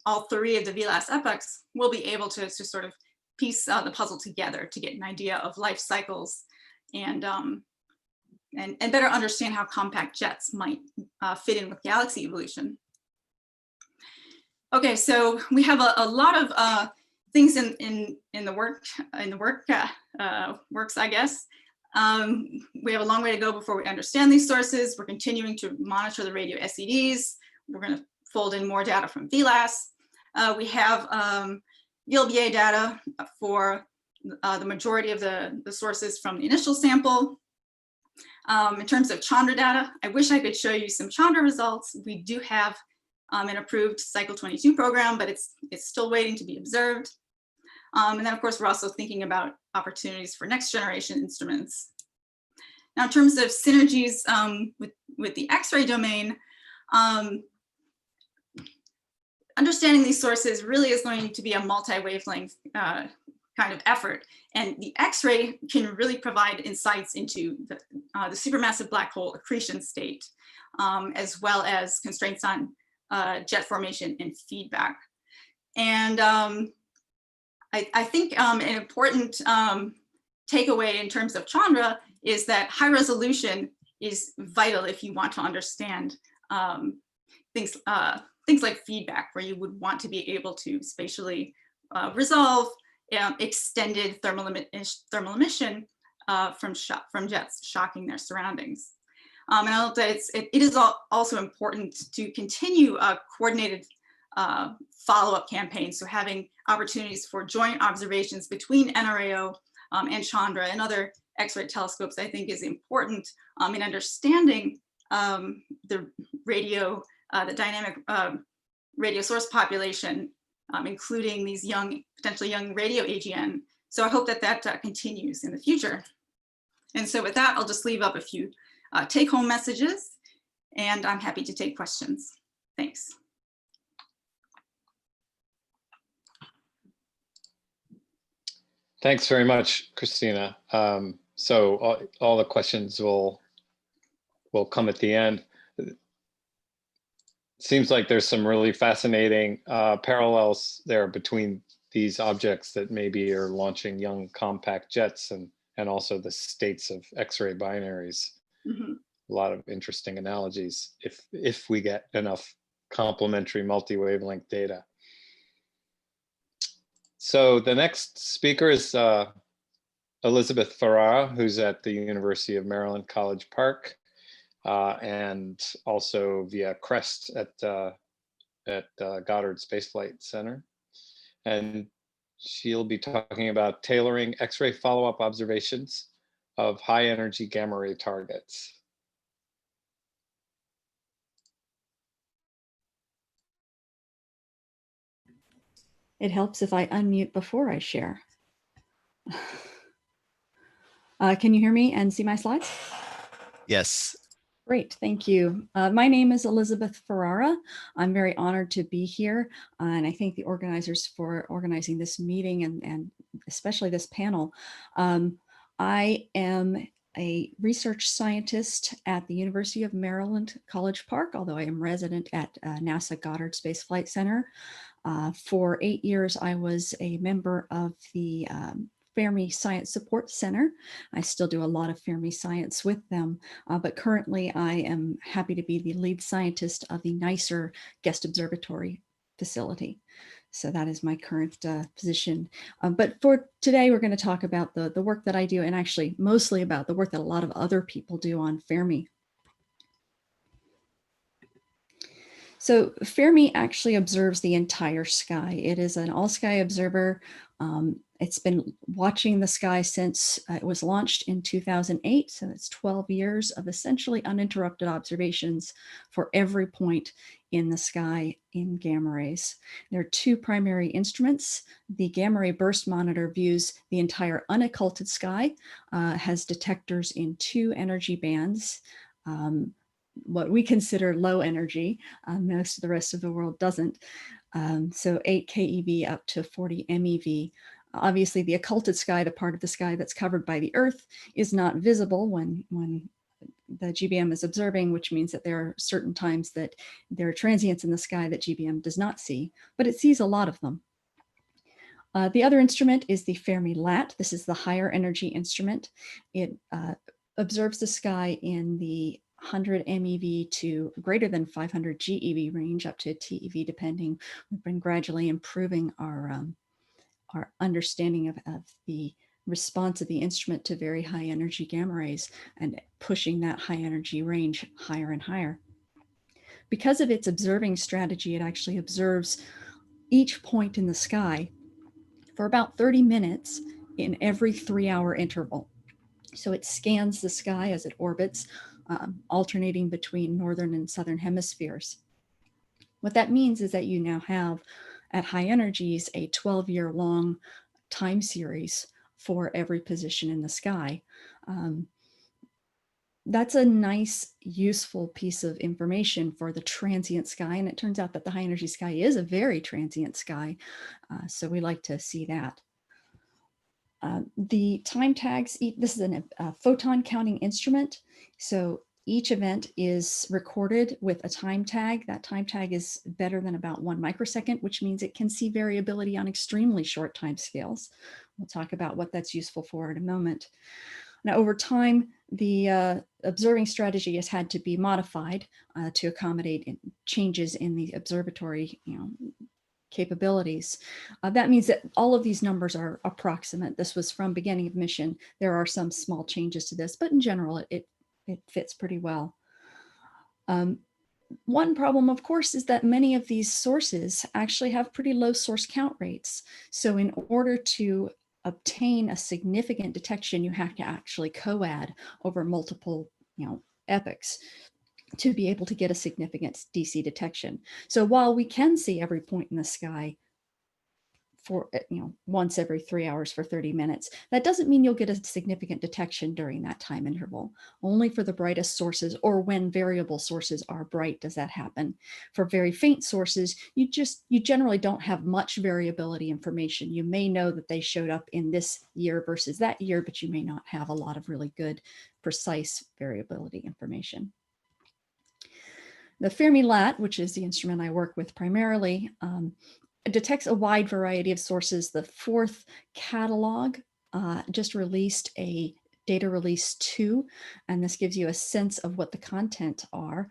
all 3 of the VLASS epochs, we'll be able to sort of piece the puzzle together to get an idea of life cycles and better understand how compact jets might fit in with galaxy evolution. Okay, so we have a lot of things in the works, I guess. We have a long way to go before we understand these sources. We're continuing to monitor the radio SEDs. We're going to fold in more data from VLASS. We have VLBA data for the majority of the sources from the initial sample. In terms of Chandra data, I wish I could show you some Chandra results. We do have an approved cycle 22 program, but it's still waiting to be observed. And then, of course, we're also thinking about opportunities for next generation instruments. Now, in terms of synergies with the X-ray domain, understanding these sources really is going to be a multi-wavelength kind of effort. And the X-ray can really provide insights into the supermassive black hole accretion state, as well as constraints on jet formation and feedback. And I think an important takeaway in terms of Chandra is that high resolution is vital if you want to understand things like feedback, where you would want to be able to spatially resolve extended thermal emission from jets shocking their surroundings. And I'll say it is also important to continue coordinated follow-up campaigns. So having opportunities for joint observations between NRAO and Chandra and other X-ray telescopes, I think, is important in understanding the dynamic radio source population, including these potentially young radio AGN. So I hope that continues in the future. And so with that, I'll just leave up a few take-home messages, and I'm happy to take questions. Thanks. Thanks very much, Kristina. So all the questions will come at the end. Seems like there's some really fascinating parallels there between these objects that maybe are launching young compact jets, and also the states of X-ray binaries. Mhm. A lot of interesting analogies if we get enough complementary multi-wavelength data. So the next speaker is Elizabeth Ferrara, who's at the University of Maryland, College Park, and also via CRESST at Goddard Space Flight Center. And she'll be talking about tailoring X-ray follow-up observations of high-energy gamma ray targets. It helps if I unmute before I share. Can you hear me and see my slides? Yes. Great, thank you. My name is Elizabeth Ferrara. I'm very honored to be here, and I thank the organizers for organizing this meeting and especially this panel. I am a research scientist at the University of Maryland, College Park, although I am resident at NASA Goddard Space Flight Center. For 8 years, I was a member of the Fermi Science Support Center. I still do a lot of Fermi science with them, but currently I am happy to be the lead scientist of the NICER Guest Observatory facility. So that is my current position. But for today, we're going to talk about the work that I do, and actually mostly about the work that a lot of other people do on Fermi. So Fermi actually observes the entire sky. It is an all-sky observer. It's been watching the sky since it was launched in 2008. So it's 12 years of essentially uninterrupted observations for every point in the sky in gamma rays. There are two primary instruments. The gamma ray burst monitor views the entire unocculted sky, has detectors in 2 energy bands. What we consider low energy, most of the rest of the world doesn't. So 8 keV up to 40 MeV. Obviously, the occulted sky, the part of the sky that's covered by the Earth, is not visible when the GBM is observing, which means that there are certain times that there are transients in the sky that GBM does not see, but it sees a lot of them. The other instrument is the Fermi LAT. This is the higher energy instrument. It observes the sky in the 100 MeV to greater than 500 GeV range, up to TeV depending. We've been gradually improving our understanding of the response of the instrument to very high energy gamma rays and pushing that high energy range higher and higher. Because of its observing strategy, it actually observes each point in the sky for about 30 minutes in every 3-hour interval. So it scans the sky as it orbits, alternating between northern and southern hemispheres. What that means is that you now have, at high energies, a 12-year-long time series for every position in the sky. That's a nice, useful piece of information for the transient sky, and it turns out that the high energy sky is a very transient sky, so we like to see that. The time tags, this is a photon counting instrument. So each event is recorded with a time tag. That time tag is better than about 1 microsecond, which means it can see variability on extremely short time scales. We'll talk about what that's useful for in a moment. Now, over time, the observing strategy has had to be modified to accommodate changes in the observatory, capabilities. That means that all of these numbers are approximate. This was from beginning of mission. There are some small changes to this, but in general, it fits pretty well. One problem, of course, is that many of these sources actually have pretty low source count rates. So in order to obtain a significant detection, you have to actually co-add over multiple, epochs to be able to get a significant DC detection. So while we can see every point in the sky for, once every 3 hours for 30 minutes, that doesn't mean you'll get a significant detection during that time interval. Only for the brightest sources, or when variable sources are bright, does that happen. For very faint sources, you generally don't have much variability information. You may know that they showed up in this year versus that year, but you may not have a lot of really good, precise variability information. The Fermi LAT, which is the instrument I work with primarily, detects a wide variety of sources. The fourth catalog just released a data release 2, and this gives you a sense of what the content are.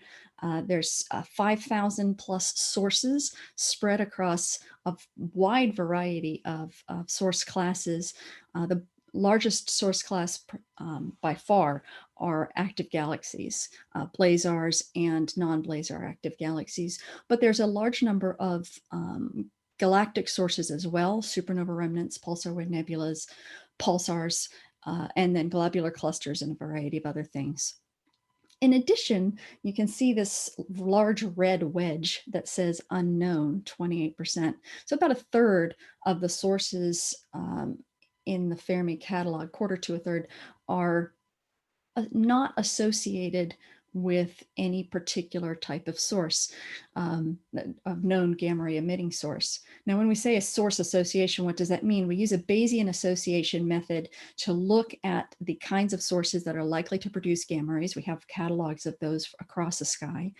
There's 5,000 plus sources spread across a wide variety of source classes. The largest source class by far are active galaxies, blazars and non-blazar active galaxies, but there's a large number of galactic sources as well, supernova remnants, pulsar wave nebulas, pulsars, and then globular clusters and a variety of other things. In addition, you can see this large red wedge that says unknown, 28%. So about a third of the sources in the Fermi catalog, quarter to a third, are not associated with any particular type of source, of known gamma ray emitting source. Now, when we say a source association, what does that mean? We use a Bayesian association method to look at the kinds of sources that are likely to produce gamma rays. We have catalogs of those across the sky,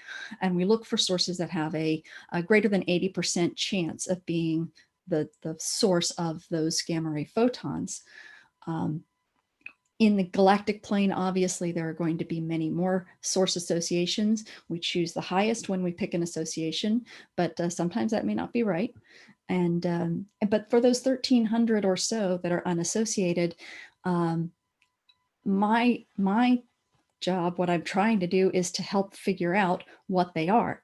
and we look for sources that have a greater than 80% chance of being the source of those gamma ray photons. In the galactic plane, obviously, there are going to be many more source associations. We choose the highest when we pick an association, but sometimes that may not be right. And but for those 1,300 or so that are unassociated, my job, what I'm trying to do, is to help figure out what they are.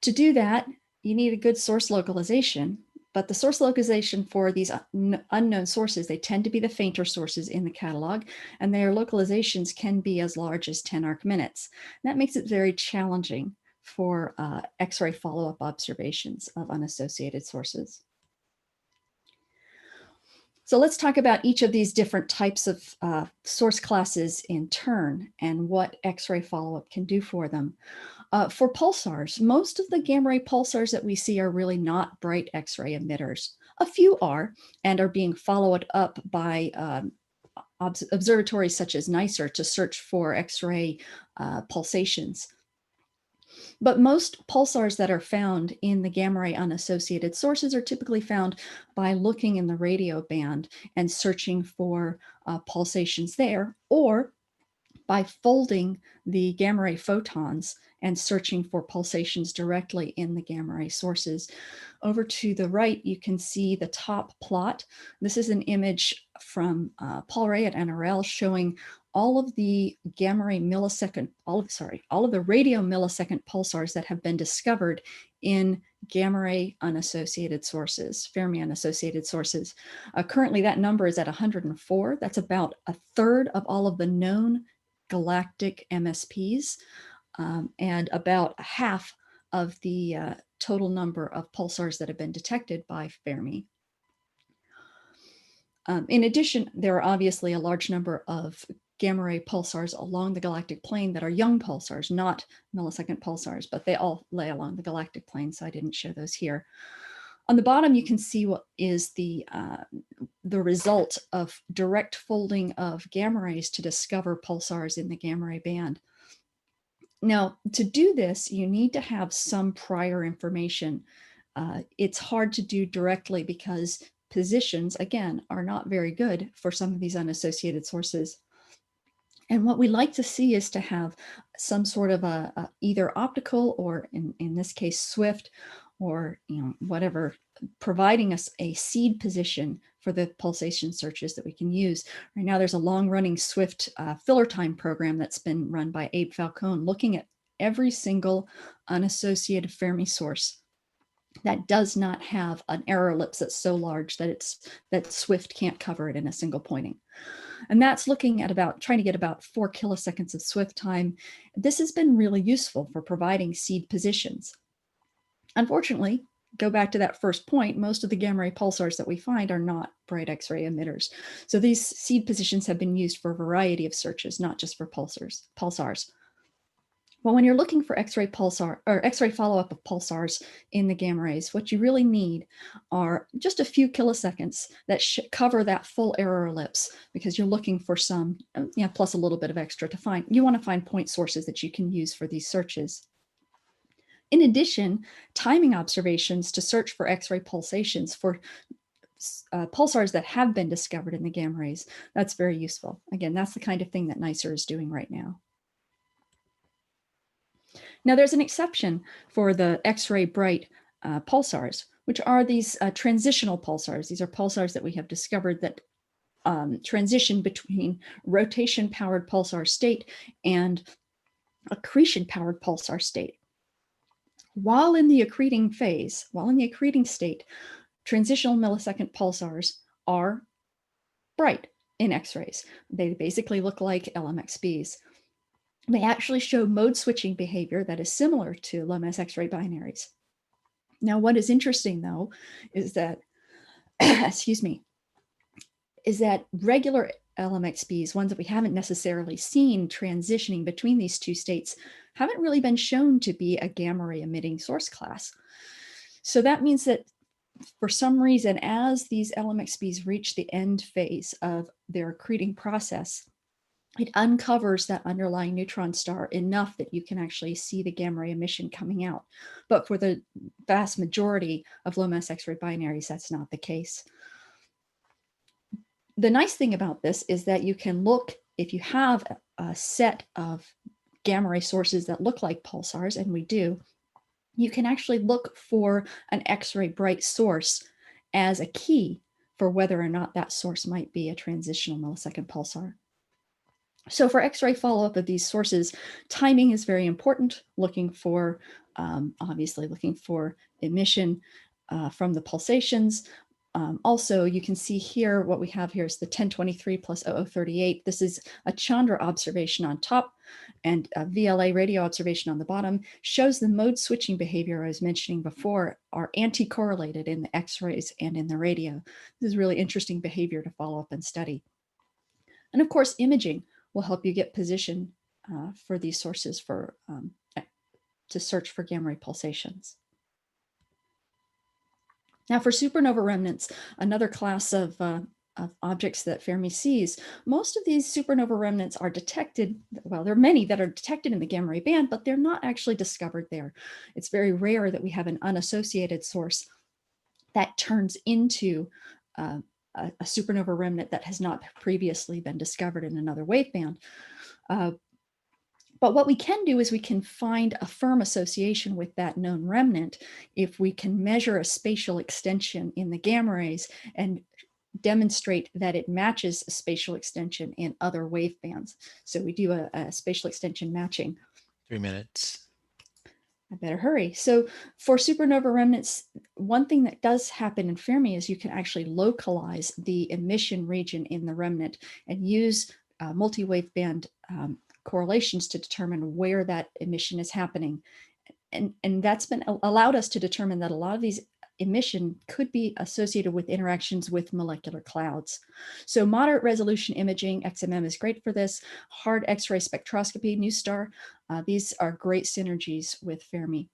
To do that, you need a good source localization. But the source localization for these unknown sources, they tend to be the fainter sources in the catalog, and their localizations can be as large as 10 arc minutes. And that makes it very challenging for X-ray follow-up observations of unassociated sources. So let's talk about each of these different types of source classes in turn and what X-ray follow-up can do for them. For pulsars, most of the gamma ray pulsars that we see are really not bright X-ray emitters. A few are, and are being followed up by observatories such as NICER to search for X-ray pulsations. But most pulsars that are found in the gamma ray unassociated sources are typically found by looking in the radio band and searching for pulsations there, or by folding the gamma ray photons and searching for pulsations directly in the gamma ray sources. Over to the right, you can see the top plot. This is an image from Paul Ray at NRL showing all of the gamma ray millisecond, all of the radio millisecond pulsars that have been discovered in gamma ray unassociated sources, Fermi unassociated sources. Currently, that number is at 104. That's about a third of all of the known galactic MSPs, and about half of the total number of pulsars that have been detected by Fermi. In addition, there are obviously a large number of gamma ray pulsars along the galactic plane that are young pulsars, not millisecond pulsars, but they all lay along the galactic plane, so I didn't show those here. On the bottom, you can see what is the result of direct folding of gamma rays to discover pulsars in the gamma ray band. Now, to do this, you need to have some prior information. It's hard to do directly because positions, again, are not very good for some of these unassociated sources. And what we like to see is to have some sort of a either optical or in this case, Swift, or whatever, providing us a seed position for the pulsation searches that we can use. Right now, there's a long-running Swift filler time program that's been run by Abe Falcone, looking at every single unassociated Fermi source that does not have an error ellipse that's so large that Swift can't cover it in a single pointing. And that's looking at trying to get about 4 kiloseconds of Swift time. This has been really useful for providing seed positions. Unfortunately, go back to that first point, most of the gamma ray pulsars that we find are not bright X-ray emitters. So these seed positions have been used for a variety of searches, not just for pulsars. Well, when you're looking for X-ray pulsar or X-ray follow-up of pulsars in the gamma rays, what you really need are just a few kiloseconds that cover that full error ellipse, because you're looking for some, plus a little bit of extra to find. You want to find point sources that you can use for these searches. In addition, timing observations to search for X-ray pulsations for pulsars that have been discovered in the gamma rays, that's very useful. Again, that's the kind of thing that NICER is doing right now. Now, there's an exception for the X-ray bright pulsars, which are these transitional pulsars. These are pulsars that we have discovered that transition between rotation-powered pulsar state and accretion-powered pulsar state. While in the accreting phase, while in the accreting state, transitional millisecond pulsars are bright in X-rays. They basically look like LMXBs. They actually show mode switching behavior that is similar to low-mass X-ray binaries. Now, what is interesting, though, is that, excuse me, is that regular LMXBs, ones that we haven't necessarily seen transitioning between these two states, haven't really been shown to be a gamma ray emitting source class. So that means that for some reason, as these LMXBs reach the end phase of their accreting process, it uncovers that underlying neutron star enough that you can actually see the gamma ray emission coming out. But for the vast majority of low mass X-ray binaries, that's not the case. The nice thing about this is that you can look, if you have a set of gamma ray sources that look like pulsars, and we do, you can actually look for an X-ray bright source as a key for whether or not that source might be a transitional millisecond pulsar. So for X-ray follow-up of these sources, timing is very important, looking for, obviously looking for emission from the pulsations. Also, you can see here, what we have here is the 1023 plus 0038. This is a Chandra observation on top and a VLA radio observation on the bottom, shows the mode switching behavior I was mentioning before are anti-correlated in the X-rays and in the radio. This is really interesting behavior to follow up and study. And of course, imaging will help you get position for these sources for to search for gamma ray pulsations. Now for supernova remnants, another class of objects that Fermi sees, most of these supernova remnants are detected, well, there are many that are detected in the gamma ray band, but they're not actually discovered there. It's very rare that we have an unassociated source that turns into a supernova remnant that has not previously been discovered in another waveband. But what we can do is we can find a firm association with that known remnant if we can measure a spatial extension in the gamma rays and demonstrate that it matches a spatial extension in other wavebands. So we do a spatial extension matching. 3 minutes. I better hurry. So for supernova remnants, one thing that does happen in Fermi is you can actually localize the emission region in the remnant and use multi-waveband correlations to determine where that emission is happening. And that's been allowed us to determine that a lot of these emission could be associated with interactions with molecular clouds. So moderate resolution imaging, XMM is great for this. Hard X-ray spectroscopy, NuSTAR, these are great synergies with Fermi.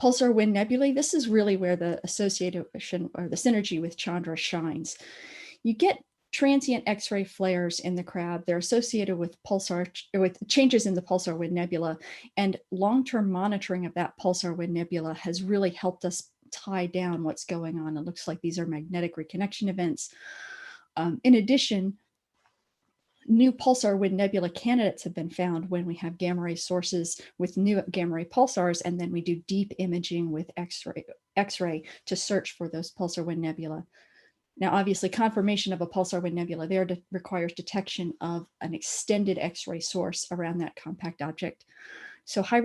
Pulsar wind nebulae, this is really where the association or the synergy with Chandra shines. You get transient X-ray flares in the crab. They're associated with with changes in the pulsar wind nebula, and long-term monitoring of that pulsar wind nebula has really helped us tie down what's going on. It looks like these are magnetic reconnection events. In addition, new pulsar wind nebula candidates have been found when we have gamma ray sources with new gamma ray pulsars, and then we do deep imaging with X-ray to search for those pulsar wind nebula. Now, obviously, confirmation of a pulsar wind nebula there requires detection of an extended X-ray source around that compact object. So high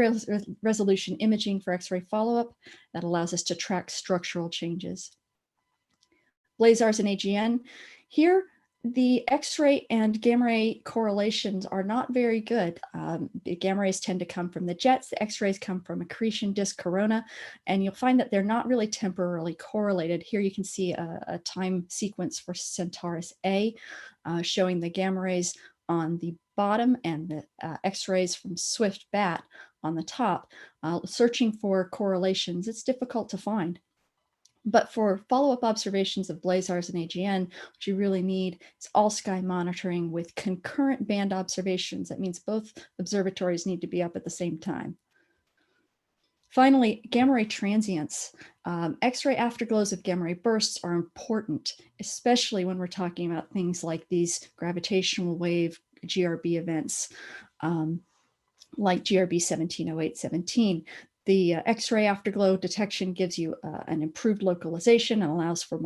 resolution imaging for X-ray follow-up that allows us to track structural changes. Blazars and AGN. Here, the X-ray and gamma ray correlations are not very good. The gamma rays tend to come from the jets, the X-rays come from accretion disk corona, and you'll find that they're not really temporally correlated. Here you can see a time sequence for Centaurus A, showing the gamma rays on the bottom and the X-rays from Swift Bat on the top. Searching for correlations, it's difficult to find. But for follow-up observations of blazars and AGN, what you really need is all-sky monitoring with concurrent band observations. That means both observatories need to be up at the same time. Finally, gamma ray transients. X-ray afterglows of gamma ray bursts are important, especially when we're talking about things like these gravitational wave GRB events, like GRB 170817. The X-ray afterglow detection gives you an improved localization and allows for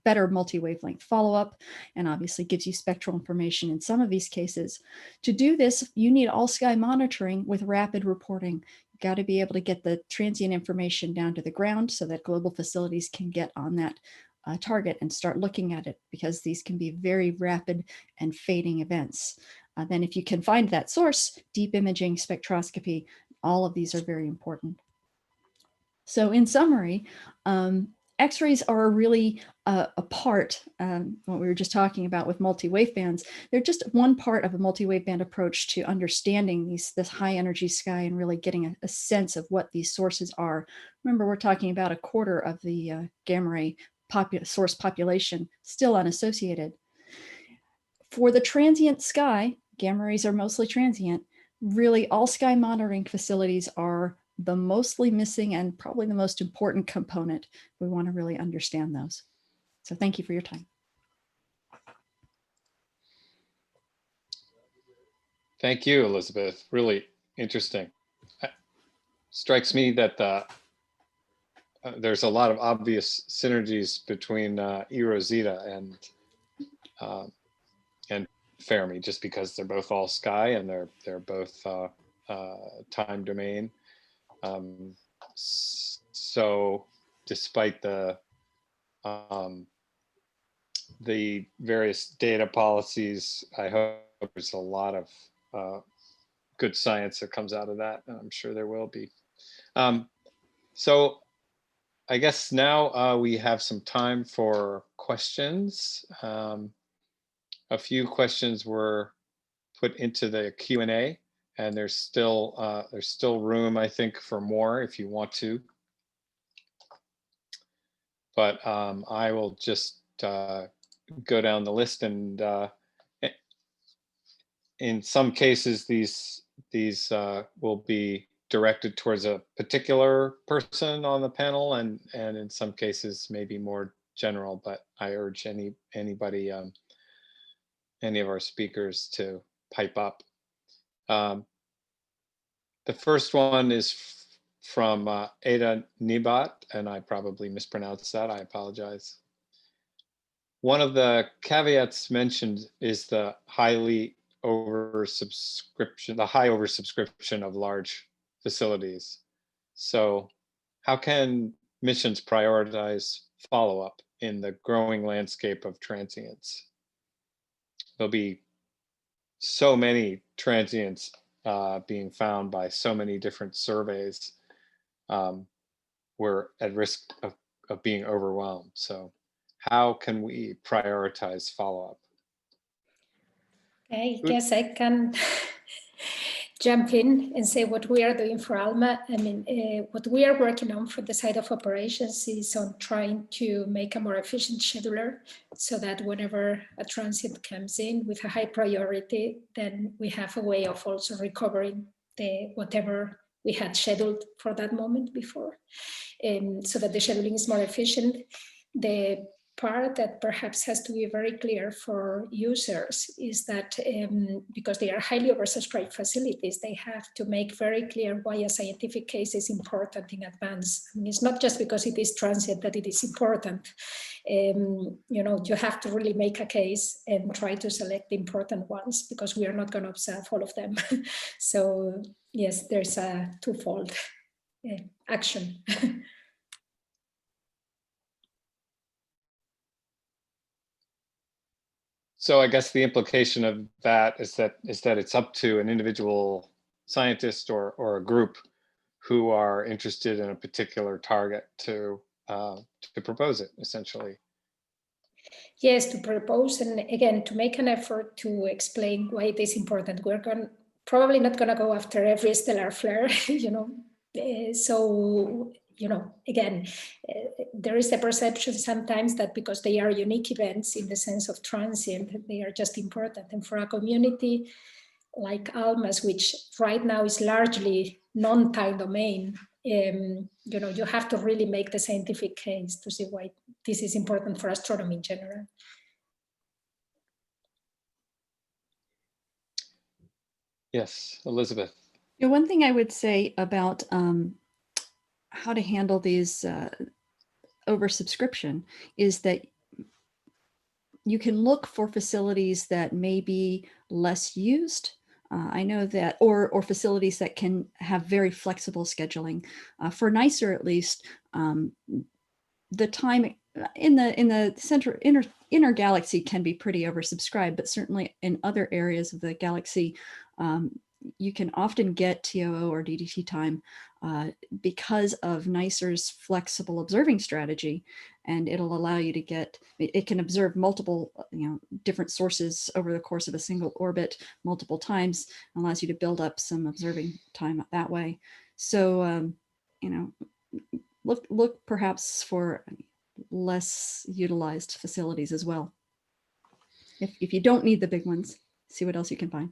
better multi-wavelength follow-up, and obviously gives you spectral information in some of these cases. To do this, you need all-sky monitoring with rapid reporting. You've got to be able to get the transient information down to the ground so that global facilities can get on that target and start looking at it, because these can be very rapid and fading events. Then if you can find that source, deep imaging, spectroscopy, all of these are very important. So in summary, X-rays are really a part, what we were just talking about with multi-wavebands. They're just one part of a multi-waveband approach to understanding this high energy sky and really getting a sense of what these sources are. Remember, we're talking about a quarter of the gamma ray source population still unassociated. For the transient sky, gamma rays are mostly transient. Really, all sky monitoring facilities are the mostly missing and probably the most important component. We want to really understand those. So thank you for your time. Thank you, Elizabeth. Really interesting. Strikes me that there's a lot of obvious synergies between eROSITA and Fermi, just because they're both all sky and they're both time domain. So despite the various data policies, I hope there's a lot of good science that comes out of that, and I'm sure there will be. So I guess now we have some time for questions. A few questions were put into the Q&A, and there's still room, I think, for more if you want to. But I will just go down the list, and in some cases these will be directed towards a particular person on the panel, and in some cases maybe more general. But I urge anybody, any of our speakers, to pipe up. The first one is from Ada Nibat, and I probably mispronounced that. I apologize. One of the caveats mentioned is the high oversubscription of large facilities. So how can missions prioritize follow-up in the growing landscape of transients? There'll be so many transients being found by so many different surveys. We're at risk of being overwhelmed. So how can we prioritize follow-up? I guess I can jump in and say what we are doing for ALMA. I mean, what we are working on for the side of operations is on trying to make a more efficient scheduler, so that whenever a transient comes in with a high priority, then we have a way of also recovering whatever we had scheduled for that moment before, so that the scheduling is more efficient. The part that perhaps has to be very clear for users is that because they are highly oversubscribed facilities, they have to make very clear why a scientific case is important in advance. I mean, it's not just because it is transient that it is important. You know, you have to really make a case and try to select the important ones, because we are not going to observe all of them. So yes, there's a twofold action. So I guess the implication of that is that it's up to an individual scientist or a group who are interested in a particular target to propose it, essentially. Yes, to propose, and again, to make an effort to explain why it is important. We're probably not going to go after every stellar flare, you know. So, you know, again, there is a perception sometimes that because they are unique events in the sense of transient, they are just important. And for a community like ALMA's, which right now is largely non-time domain, you have to really make the scientific case to see why this is important for astronomy in general. Yes, Elizabeth. One thing I would say about how to handle these oversubscription is that you can look for facilities that may be less used. I know that, or facilities that can have very flexible scheduling. For NICER, at least, the time in the center inner galaxy can be pretty oversubscribed, but certainly in other areas of the galaxy, you can often get TOO or DDT time because of NICER's flexible observing strategy, and it'll allow you to get, it can observe multiple, different sources over the course of a single orbit multiple times, allows you to build up some observing time that way. So, look perhaps for less utilized facilities as well. If you don't need the big ones, see what else you can find.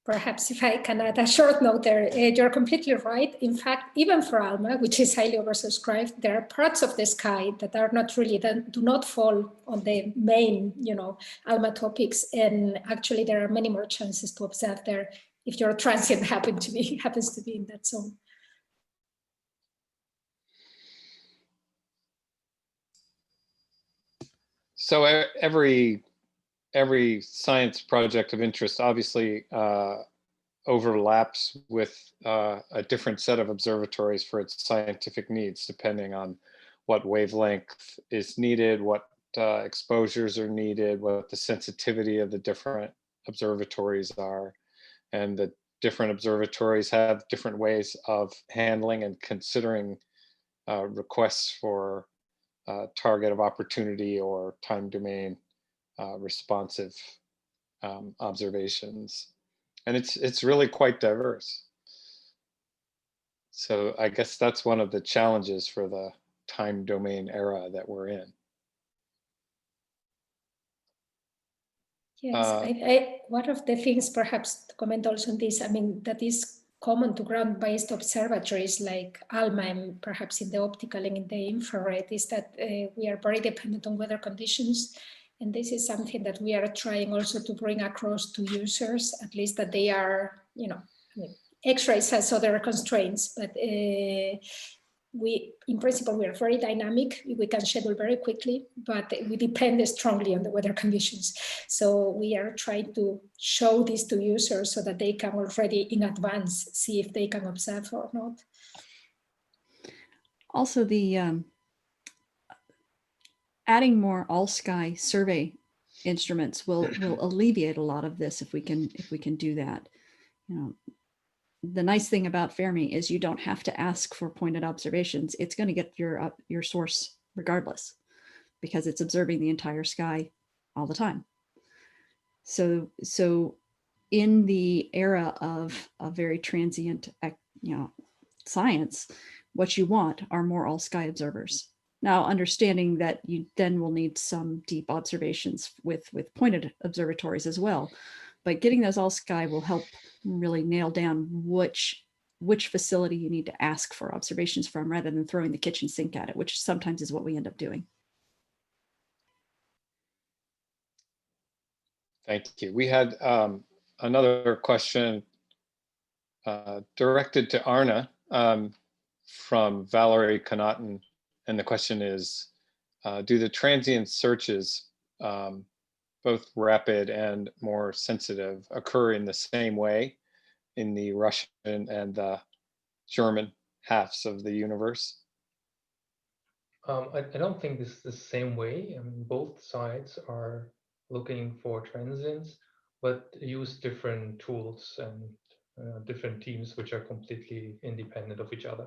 Perhaps if I can add a short note there, you're completely right. In fact, even for ALMA, which is highly oversubscribed, there are parts of the sky that are not really, that do not fall on the main, ALMA topics. And actually there are many more chances to observe there if your transient happens to be in that zone. So every science project of interest obviously overlaps with a different set of observatories for its scientific needs, depending on what wavelength is needed, what exposures are needed, what the sensitivity of the different observatories are. And the different observatories have different ways of handling and considering requests for target of opportunity or time domain responsive observations, and it's really quite diverse. So I guess that's one of the challenges for the time domain era that we're in. Yes, one of the things perhaps to comment also on this, that is common to ground-based observatories like ALMA and perhaps in the optical and in the infrared, is that we are very dependent on weather conditions. And this is something that we are trying also to bring across to users, at least that they are, X-rays has other constraints, but in principle, we are very dynamic. We can schedule very quickly, but we depend strongly on the weather conditions. So we are trying to show this to users so that they can already in advance see if they can observe or not. Also, the adding more all-sky survey instruments will alleviate a lot of this if we can do that. The nice thing about Fermi is you don't have to ask for pointed observations. It's going to get your source regardless, because it's observing the entire sky all the time. So in the era of a very transient, science, what you want are more all-sky observers. Now, understanding that you then will need some deep observations with pointed observatories as well, but getting those all-sky will help really nail down which facility you need to ask for observations from, rather than throwing the kitchen sink at it, which sometimes is what we end up doing. Thank you. We had another question directed to Arne from Valerie Connaughton. And the question is, do the transient searches, both rapid and more sensitive, occur in the same way in the Russian and the German halves of the universe? I don't think this is the same way. Both sides are looking for transients, but use different tools and different teams which are completely independent of each other.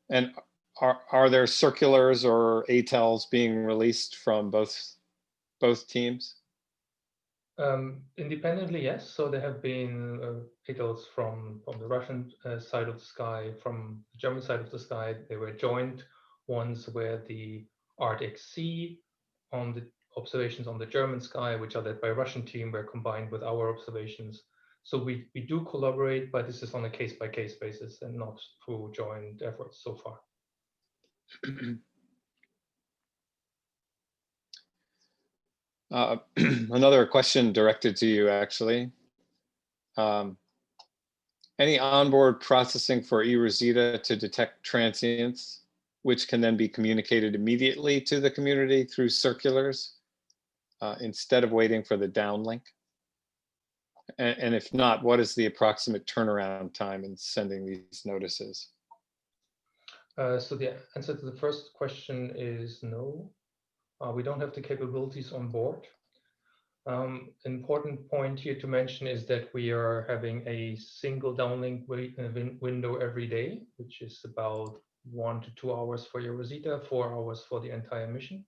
And are there circulars or ATELs being released from both teams? Independently, yes. So there have been ATELs from the Russian side of the sky, from the German side of the sky. They were joint ones where the ART-XC on the observations on the German sky, which are led by a Russian team, were combined with our observations. So we do collaborate, but this is on a case-by-case basis and not through joint efforts so far. Another question directed to you, actually. Any onboard processing for eROSITA to detect transients, which can then be communicated immediately to the community through circulars instead of waiting for the downlink? And if not, what is the approximate turnaround time in sending these notices? So the answer to the first question is no. We don't have the capabilities on board. Important point here to mention is that we are having a single downlink window every day, which is about 1 to 2 hours for your ROSITA, 4 hours for the entire mission.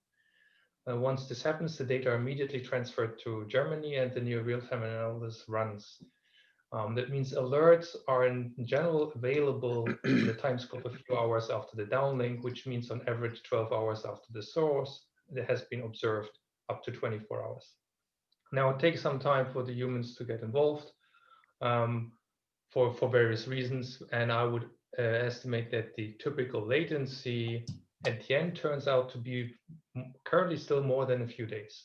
Once this happens, the data are immediately transferred to Germany and the near real-time analysis runs. That means alerts are in general available in the time scope a few hours after the downlink, which means on average 12 hours after the source that has been observed, up to 24 hours. Now it takes some time for the humans to get involved for various reasons, and I would estimate that the typical latency at the end turns out to be currently still more than a few days.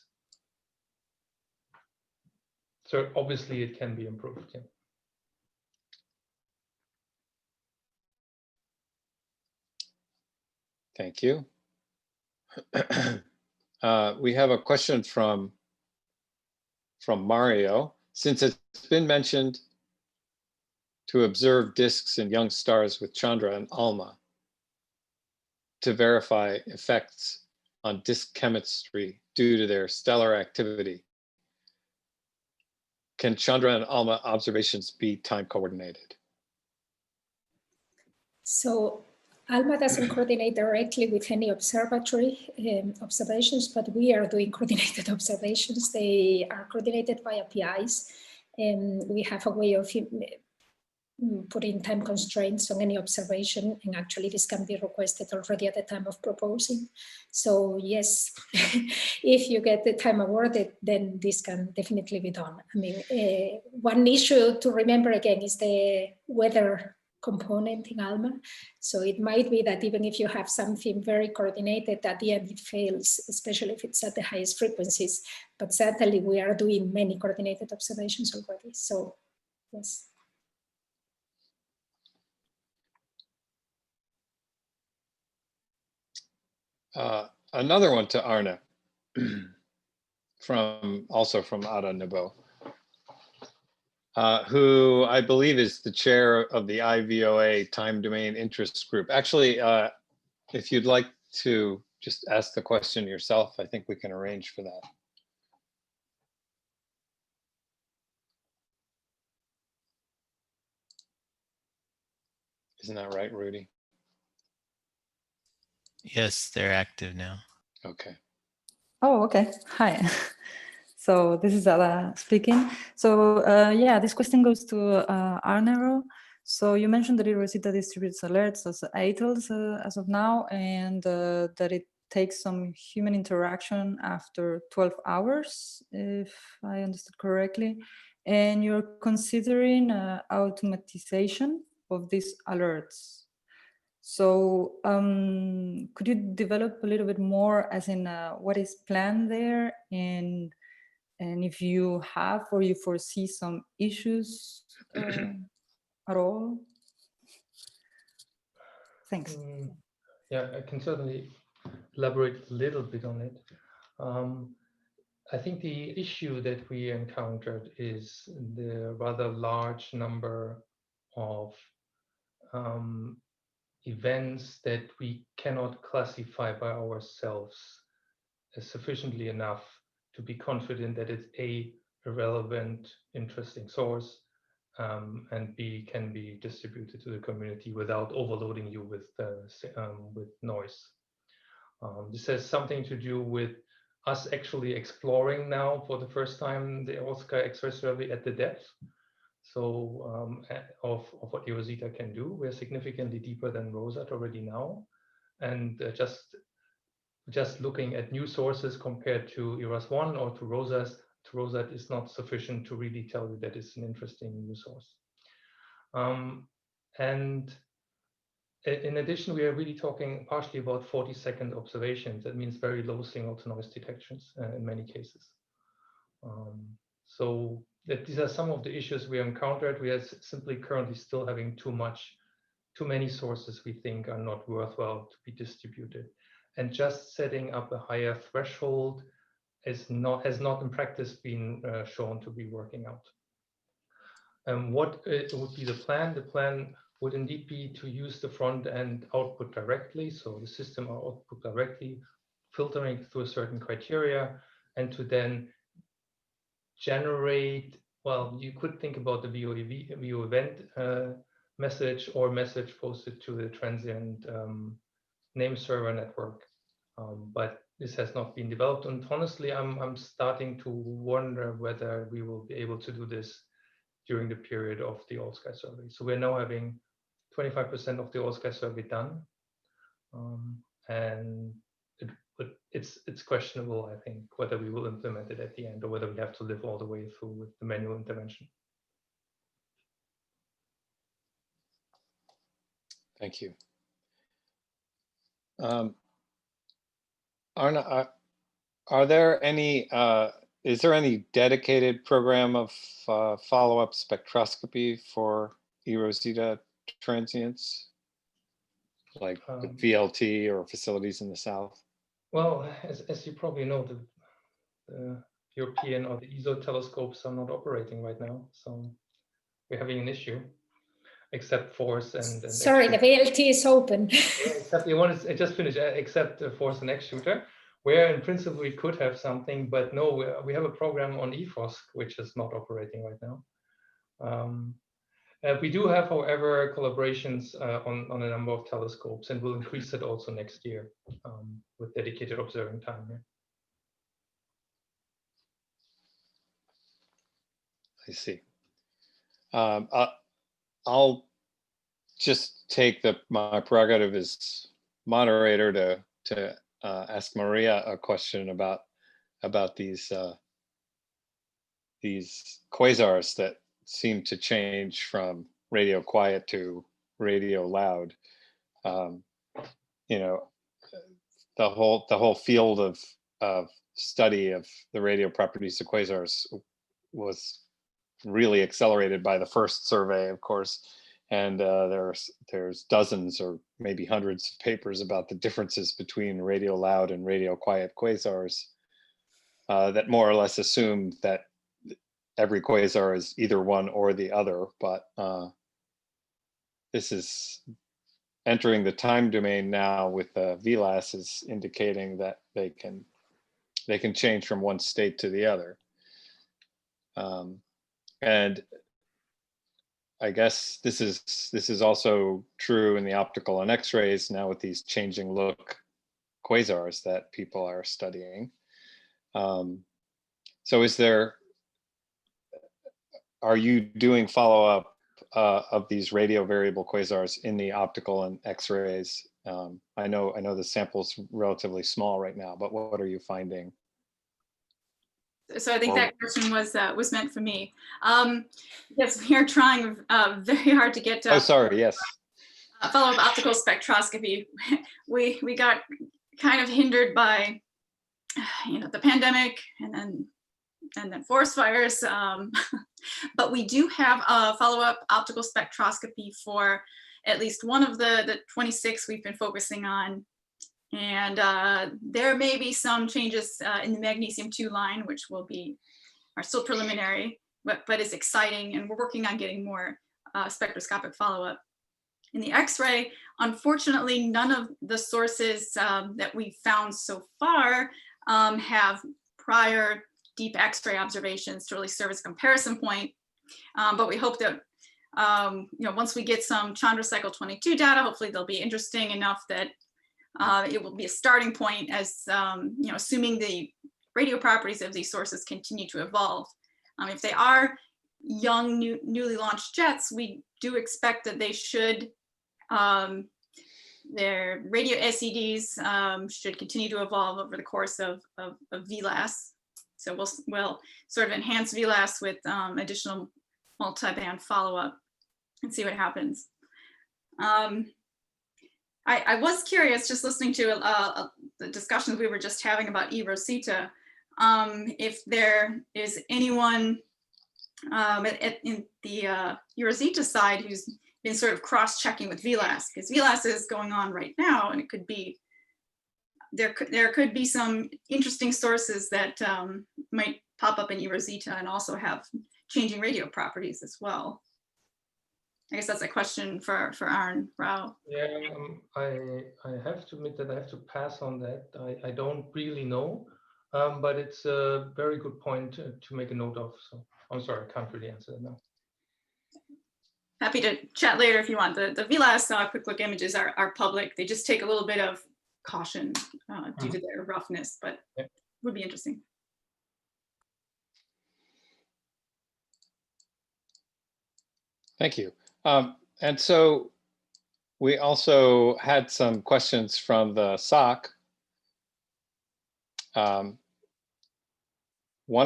So obviously it can be improved. Yeah. Thank you. We have a question from Mario. Since it's been mentioned to observe disks in young stars with Chandra and ALMA to verify effects on disk chemistry due to their stellar activity, can Chandra and ALMA observations be time coordinated? So ALMA doesn't coordinate directly with any observatory observations, but we are doing coordinated observations. They are coordinated by APIs, and we have a way of putting time constraints on any observation, and actually this can be requested already at the time of proposing. So yes, if you get the time awarded, then this can definitely be done. I mean, one issue to remember again is the weather component in ALMA. So it might be that even if you have something very coordinated, at the end it fails, especially if it's at the highest frequencies. But certainly we are doing many coordinated observations already. So yes. Another one to Arne, also from Ada Nebo, who I believe is the chair of the IVOA Time Domain Interest Group. Actually, if you'd like to just ask the question yourself, I think we can arrange for that. Isn't that right, Rudy? Yes, they're active now. Okay. Oh, okay. Hi. So this is Ada speaking. So yeah, this question goes to Arne. So you mentioned that eROSITA distributes alerts as ATOLs as of now, and that it takes some human interaction after 12 hours, if I understood correctly. And you're considering automatization of these alerts. So could you develop a little bit more as in what is planned there, and if you have or you foresee some issues at all? Thanks. Yeah, I can certainly elaborate a little bit on it. I think the issue that we encountered is the rather large number of events that we cannot classify by ourselves as sufficiently enough to be confident that it's A, a relevant, interesting source, and B, can be distributed to the community without overloading you with noise. This has something to do with us actually exploring now for the first time the all-sky X-ray survey at the depth. So of what eROSITA can do. We're significantly deeper than ROSAT already now. And just looking at new sources compared to EROS-1 or to ROSAS, to ROSAT is not sufficient to really tell you that it's an interesting new source. And in addition, we are really talking partially about 40-second observations. That means very low signal-to-noise detections in many cases. So these are some of the issues we encountered. We are simply currently still having too many sources we think are not worthwhile to be distributed. And just setting up a higher threshold has not in practice been shown to be working out. What would be the plan? The plan would indeed be to use the front end output directly, so the system output directly, filtering through a certain criteria, and to then generate, well, you could think about the VO event message or message posted to the transient name server network. But this has not been developed. And honestly, I'm starting to wonder whether we will be able to do this during the period of the All Sky survey. So we're now having 25% of the All Sky survey done. And it's questionable, I think, whether we will implement it at the end or whether we have to live all the way through with the manual intervention. Thank you. Arne, are there any, is there any dedicated program of follow-up spectroscopy for eROSITA transients, like with VLT or facilities in the south? Well, as you probably know, the European or the ESO telescopes are not operating right now, so we're having an issue. Except force and sorry, the VLT is open. Except the one I just finished. Except force and X shooter, where in principle we could have something, but no, we have a program on EFOSC which is not operating right now. We do have, however, collaborations on a number of telescopes, and we'll increase it also next year with dedicated observing time here. I see. I'll just take my prerogative as moderator to ask Maria a question about these quasars that seem to change from radio quiet to radio loud. You know, the whole field of study of the radio properties of quasars was really accelerated by the first survey, of course, and there's dozens or maybe hundreds of papers about the differences between radio loud and radio quiet quasars that more or less assume that every quasar is either one or the other, but this is entering the time domain now with the VLASS is indicating that they can change from one state to the other. And I guess this is also true in the optical and X-rays now with these changing look quasars that people are studying. So are you doing follow-up of these radio variable quasars in the optical and X-rays? I know the sample's relatively small right now, but what are you finding? So I think that question was meant for me. Yes, we are trying very hard to get to. Oh, sorry. Yes. Follow-up optical spectroscopy. We got kind of hindered by, the pandemic and then forest fires. But we do have a follow-up optical spectroscopy for at least one of the 26 we've been focusing on. And there may be some changes in the magnesium-2 line, which are still preliminary, but is exciting. And we're working on getting more spectroscopic follow-up. In the X-ray, unfortunately, none of the sources that we've found so far have prior deep X-ray observations to really serve as a comparison point. But we hope that once we get some Chandra cycle 22 data, hopefully they'll be interesting enough that it will be a starting point as, assuming the radio properties of these sources continue to evolve. If they are young, newly launched jets, we do expect that they should, their radio SEDs should continue to evolve over the course of VLASS. So we'll sort of enhance VLASS with additional multi-band follow-up and see what happens. I was curious, just listening to the discussions we were just having about eROSITA, if there is anyone in the eROSITA side who's been sort of cross-checking with VLASS, because VLASS is going on right now, and it could be, there could be some interesting sources that might pop up in eROSITA and also have changing radio properties as well. I guess that's a question for Arne Rao. Yeah, I have to admit that I have to pass on that. I don't really know, but it's a very good point to make a note of. So I'm sorry, I can't really answer that now. Happy to chat later if you want. The VLASS quick look images are public. They just take a little bit of caution due to their roughness, but yeah, would be interesting. Thank you. And so we also had some questions from the SOC. One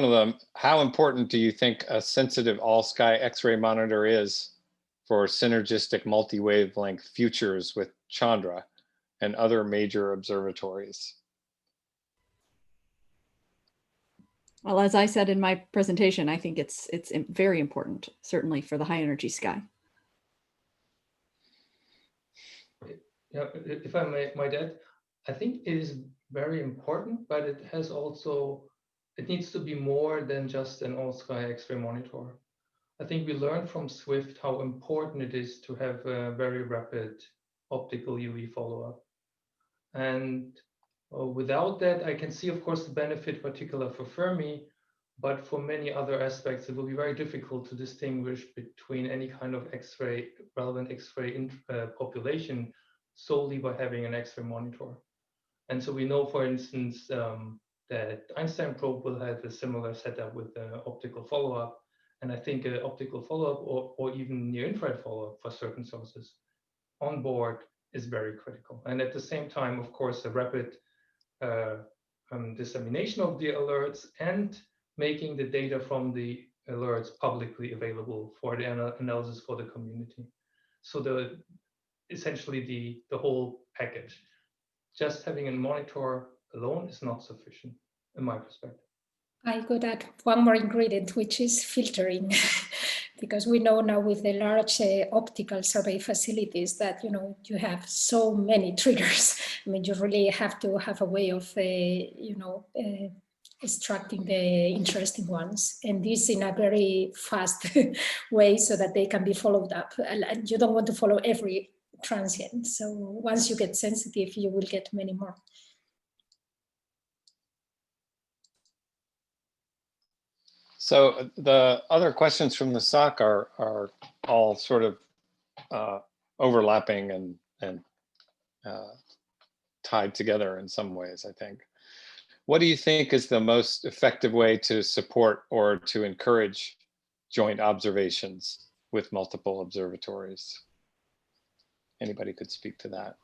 of them, how important do you think a sensitive all-sky X-ray monitor is for synergistic multi-wavelength futures with Chandra and other major observatories? Well, as I said in my presentation, I think it's very important, certainly for the high energy sky. Yeah, if I might add, I think it is very important, but it has also, it needs to be more than just an all-sky X-ray monitor. I think we learned from Swift how important it is to have a very rapid optical UV follow-up. And without that, I can see, of course, the benefit particular for Fermi, but for many other aspects, it will be very difficult to distinguish between any kind of X-ray, relevant X-ray population solely by having an X-ray monitor. And so we know, for instance, that Einstein probe will have a similar setup with the optical follow-up. And I think an optical follow-up or even near-infrared follow-up for certain sources on board is very critical. And at the same time, of course, a rapid dissemination of the alerts and making the data from the alerts publicly available for the analysis for the community. So essentially the whole package. Just having a monitor alone is not sufficient, in my perspective. I could add one more ingredient, which is filtering, because we know now with the large optical survey facilities that you have so many triggers. I mean, you really have to have a way of extracting the interesting ones, and this in a very fast way so that they can be followed up. And you don't want to follow every transient. So once you get sensitive, you will get many more. So the other questions from the SOC are all sort of overlapping and tied together in some ways, I think. What do you think is the most effective way to support or to encourage joint observations with multiple observatories? Anybody could speak to that.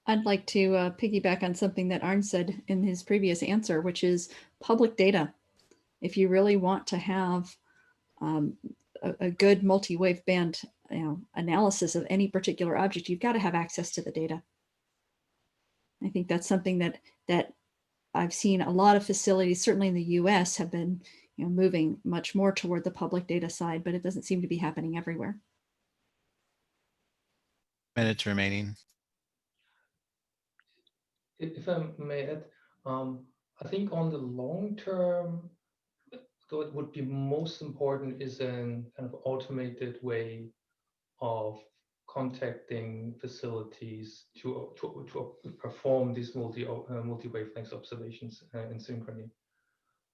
I'd like to piggyback on something that Arne said in his previous answer, which is public data. If you really want to have a good multi-wave band analysis of any particular object, you've got to have access to the data. I think that's something that I've seen a lot of facilities, certainly in the US, have been moving much more toward the public data side, but it doesn't seem to be happening everywhere. Minutes remaining. If I may add, I think on the long term, what would be most important is an kind of automated way of contacting facilities to perform these multi-wavelength observations in synchrony.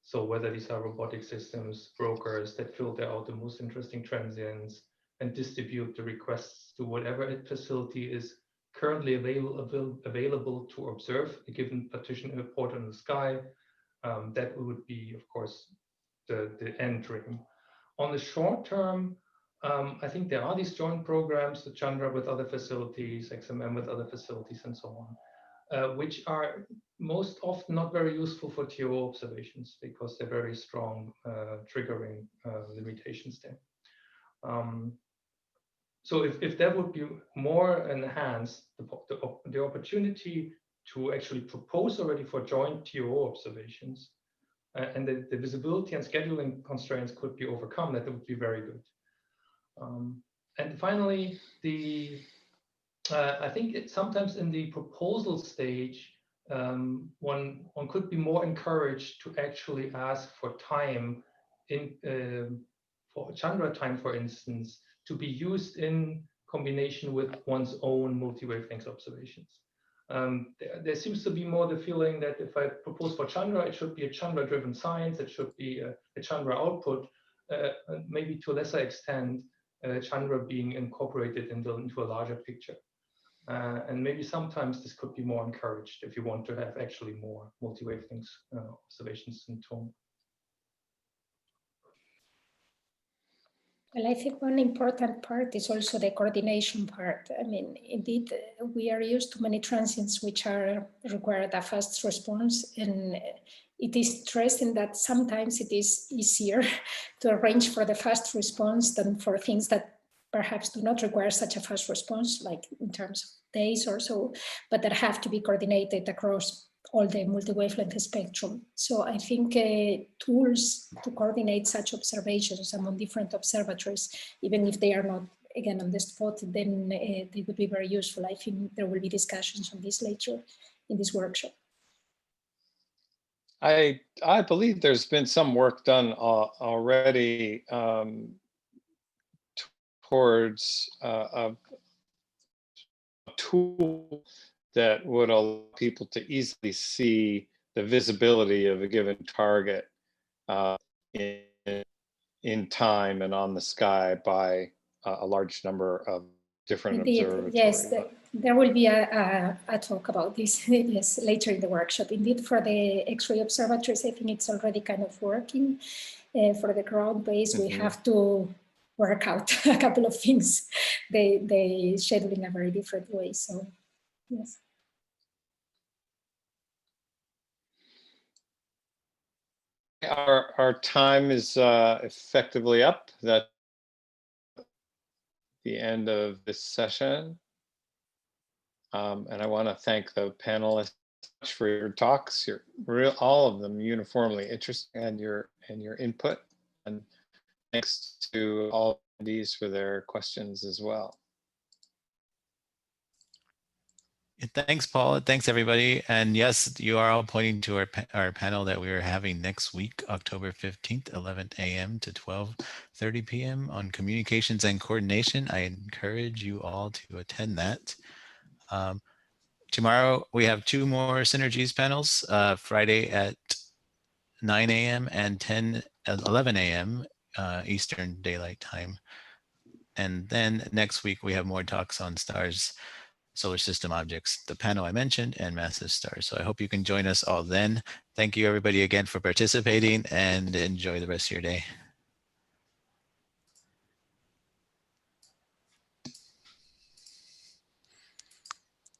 So whether these are robotic systems, brokers that filter out the most interesting transients and distribute the requests to whatever facility is currently available to observe a given partition report in the sky, that would be, of course, the end dream. On the short term, I think there are these joint programs, the Chandra with other facilities, XMM with other facilities, and so which are most often not very useful for TO observations because they're very strong triggering limitations there. So if that would be more enhanced, the opportunity to actually propose already for joint TO observations, and the visibility and scheduling constraints could be overcome, that would be very good. And finally, I think sometimes in the proposal stage, one could be more encouraged to actually ask for time for Chandra time, for instance, to be used in combination with one's own multi-wavelength observations. There seems to be more the feeling that if I propose for Chandra, it should be a Chandra-driven science, it should be a Chandra output, maybe to a lesser extent, Chandra being incorporated into a larger picture. And maybe sometimes this could be more encouraged if you want to have actually more multi-wavelength observations in tone. Well, I think one important part is also the coordination part. I mean, indeed, we are used to many transients which require a fast response, and it is interesting that sometimes it is easier to arrange for the fast response than for things that perhaps do not require such a fast response, like in terms of days or so, but that have to be coordinated across all the multi-wavelength spectrum. So I think tools to coordinate such observations among different observatories, even if they are not, again, on the spot, then they would be very useful. I think there will be discussions on this later in this workshop. I believe there's been some work done already towards a tool that would allow people to easily see the visibility of a given target in time and on the sky by a large number of different observatories. Yes, there will be a talk about this yes, later in the workshop. Indeed, for the X-ray observatories, I think it's already kind of working. For the ground base, we have to work out a couple of things. They schedule in a very different way. So, yes. Our time is effectively up. That's the end of this session. And I want to thank the panelists for your talks. All of them uniformly interesting, and your input. And thanks to all attendees for their questions as well. Thanks, Paul. Thanks, everybody. And yes, you are all pointing to our panel that we are having next week, October 15th, 11 a.m. to 12:30 p.m. on communications and coordination. I encourage you all to attend that. Tomorrow, we have 2 more Synergies panels, Friday at 9 a.m. and 11 a.m. Eastern Daylight Time. And then next week, we have more talks on stars, solar system objects, the panel I mentioned, and massive stars. So I hope you can join us all then. Thank you, everybody, again for participating, and enjoy the rest of your day.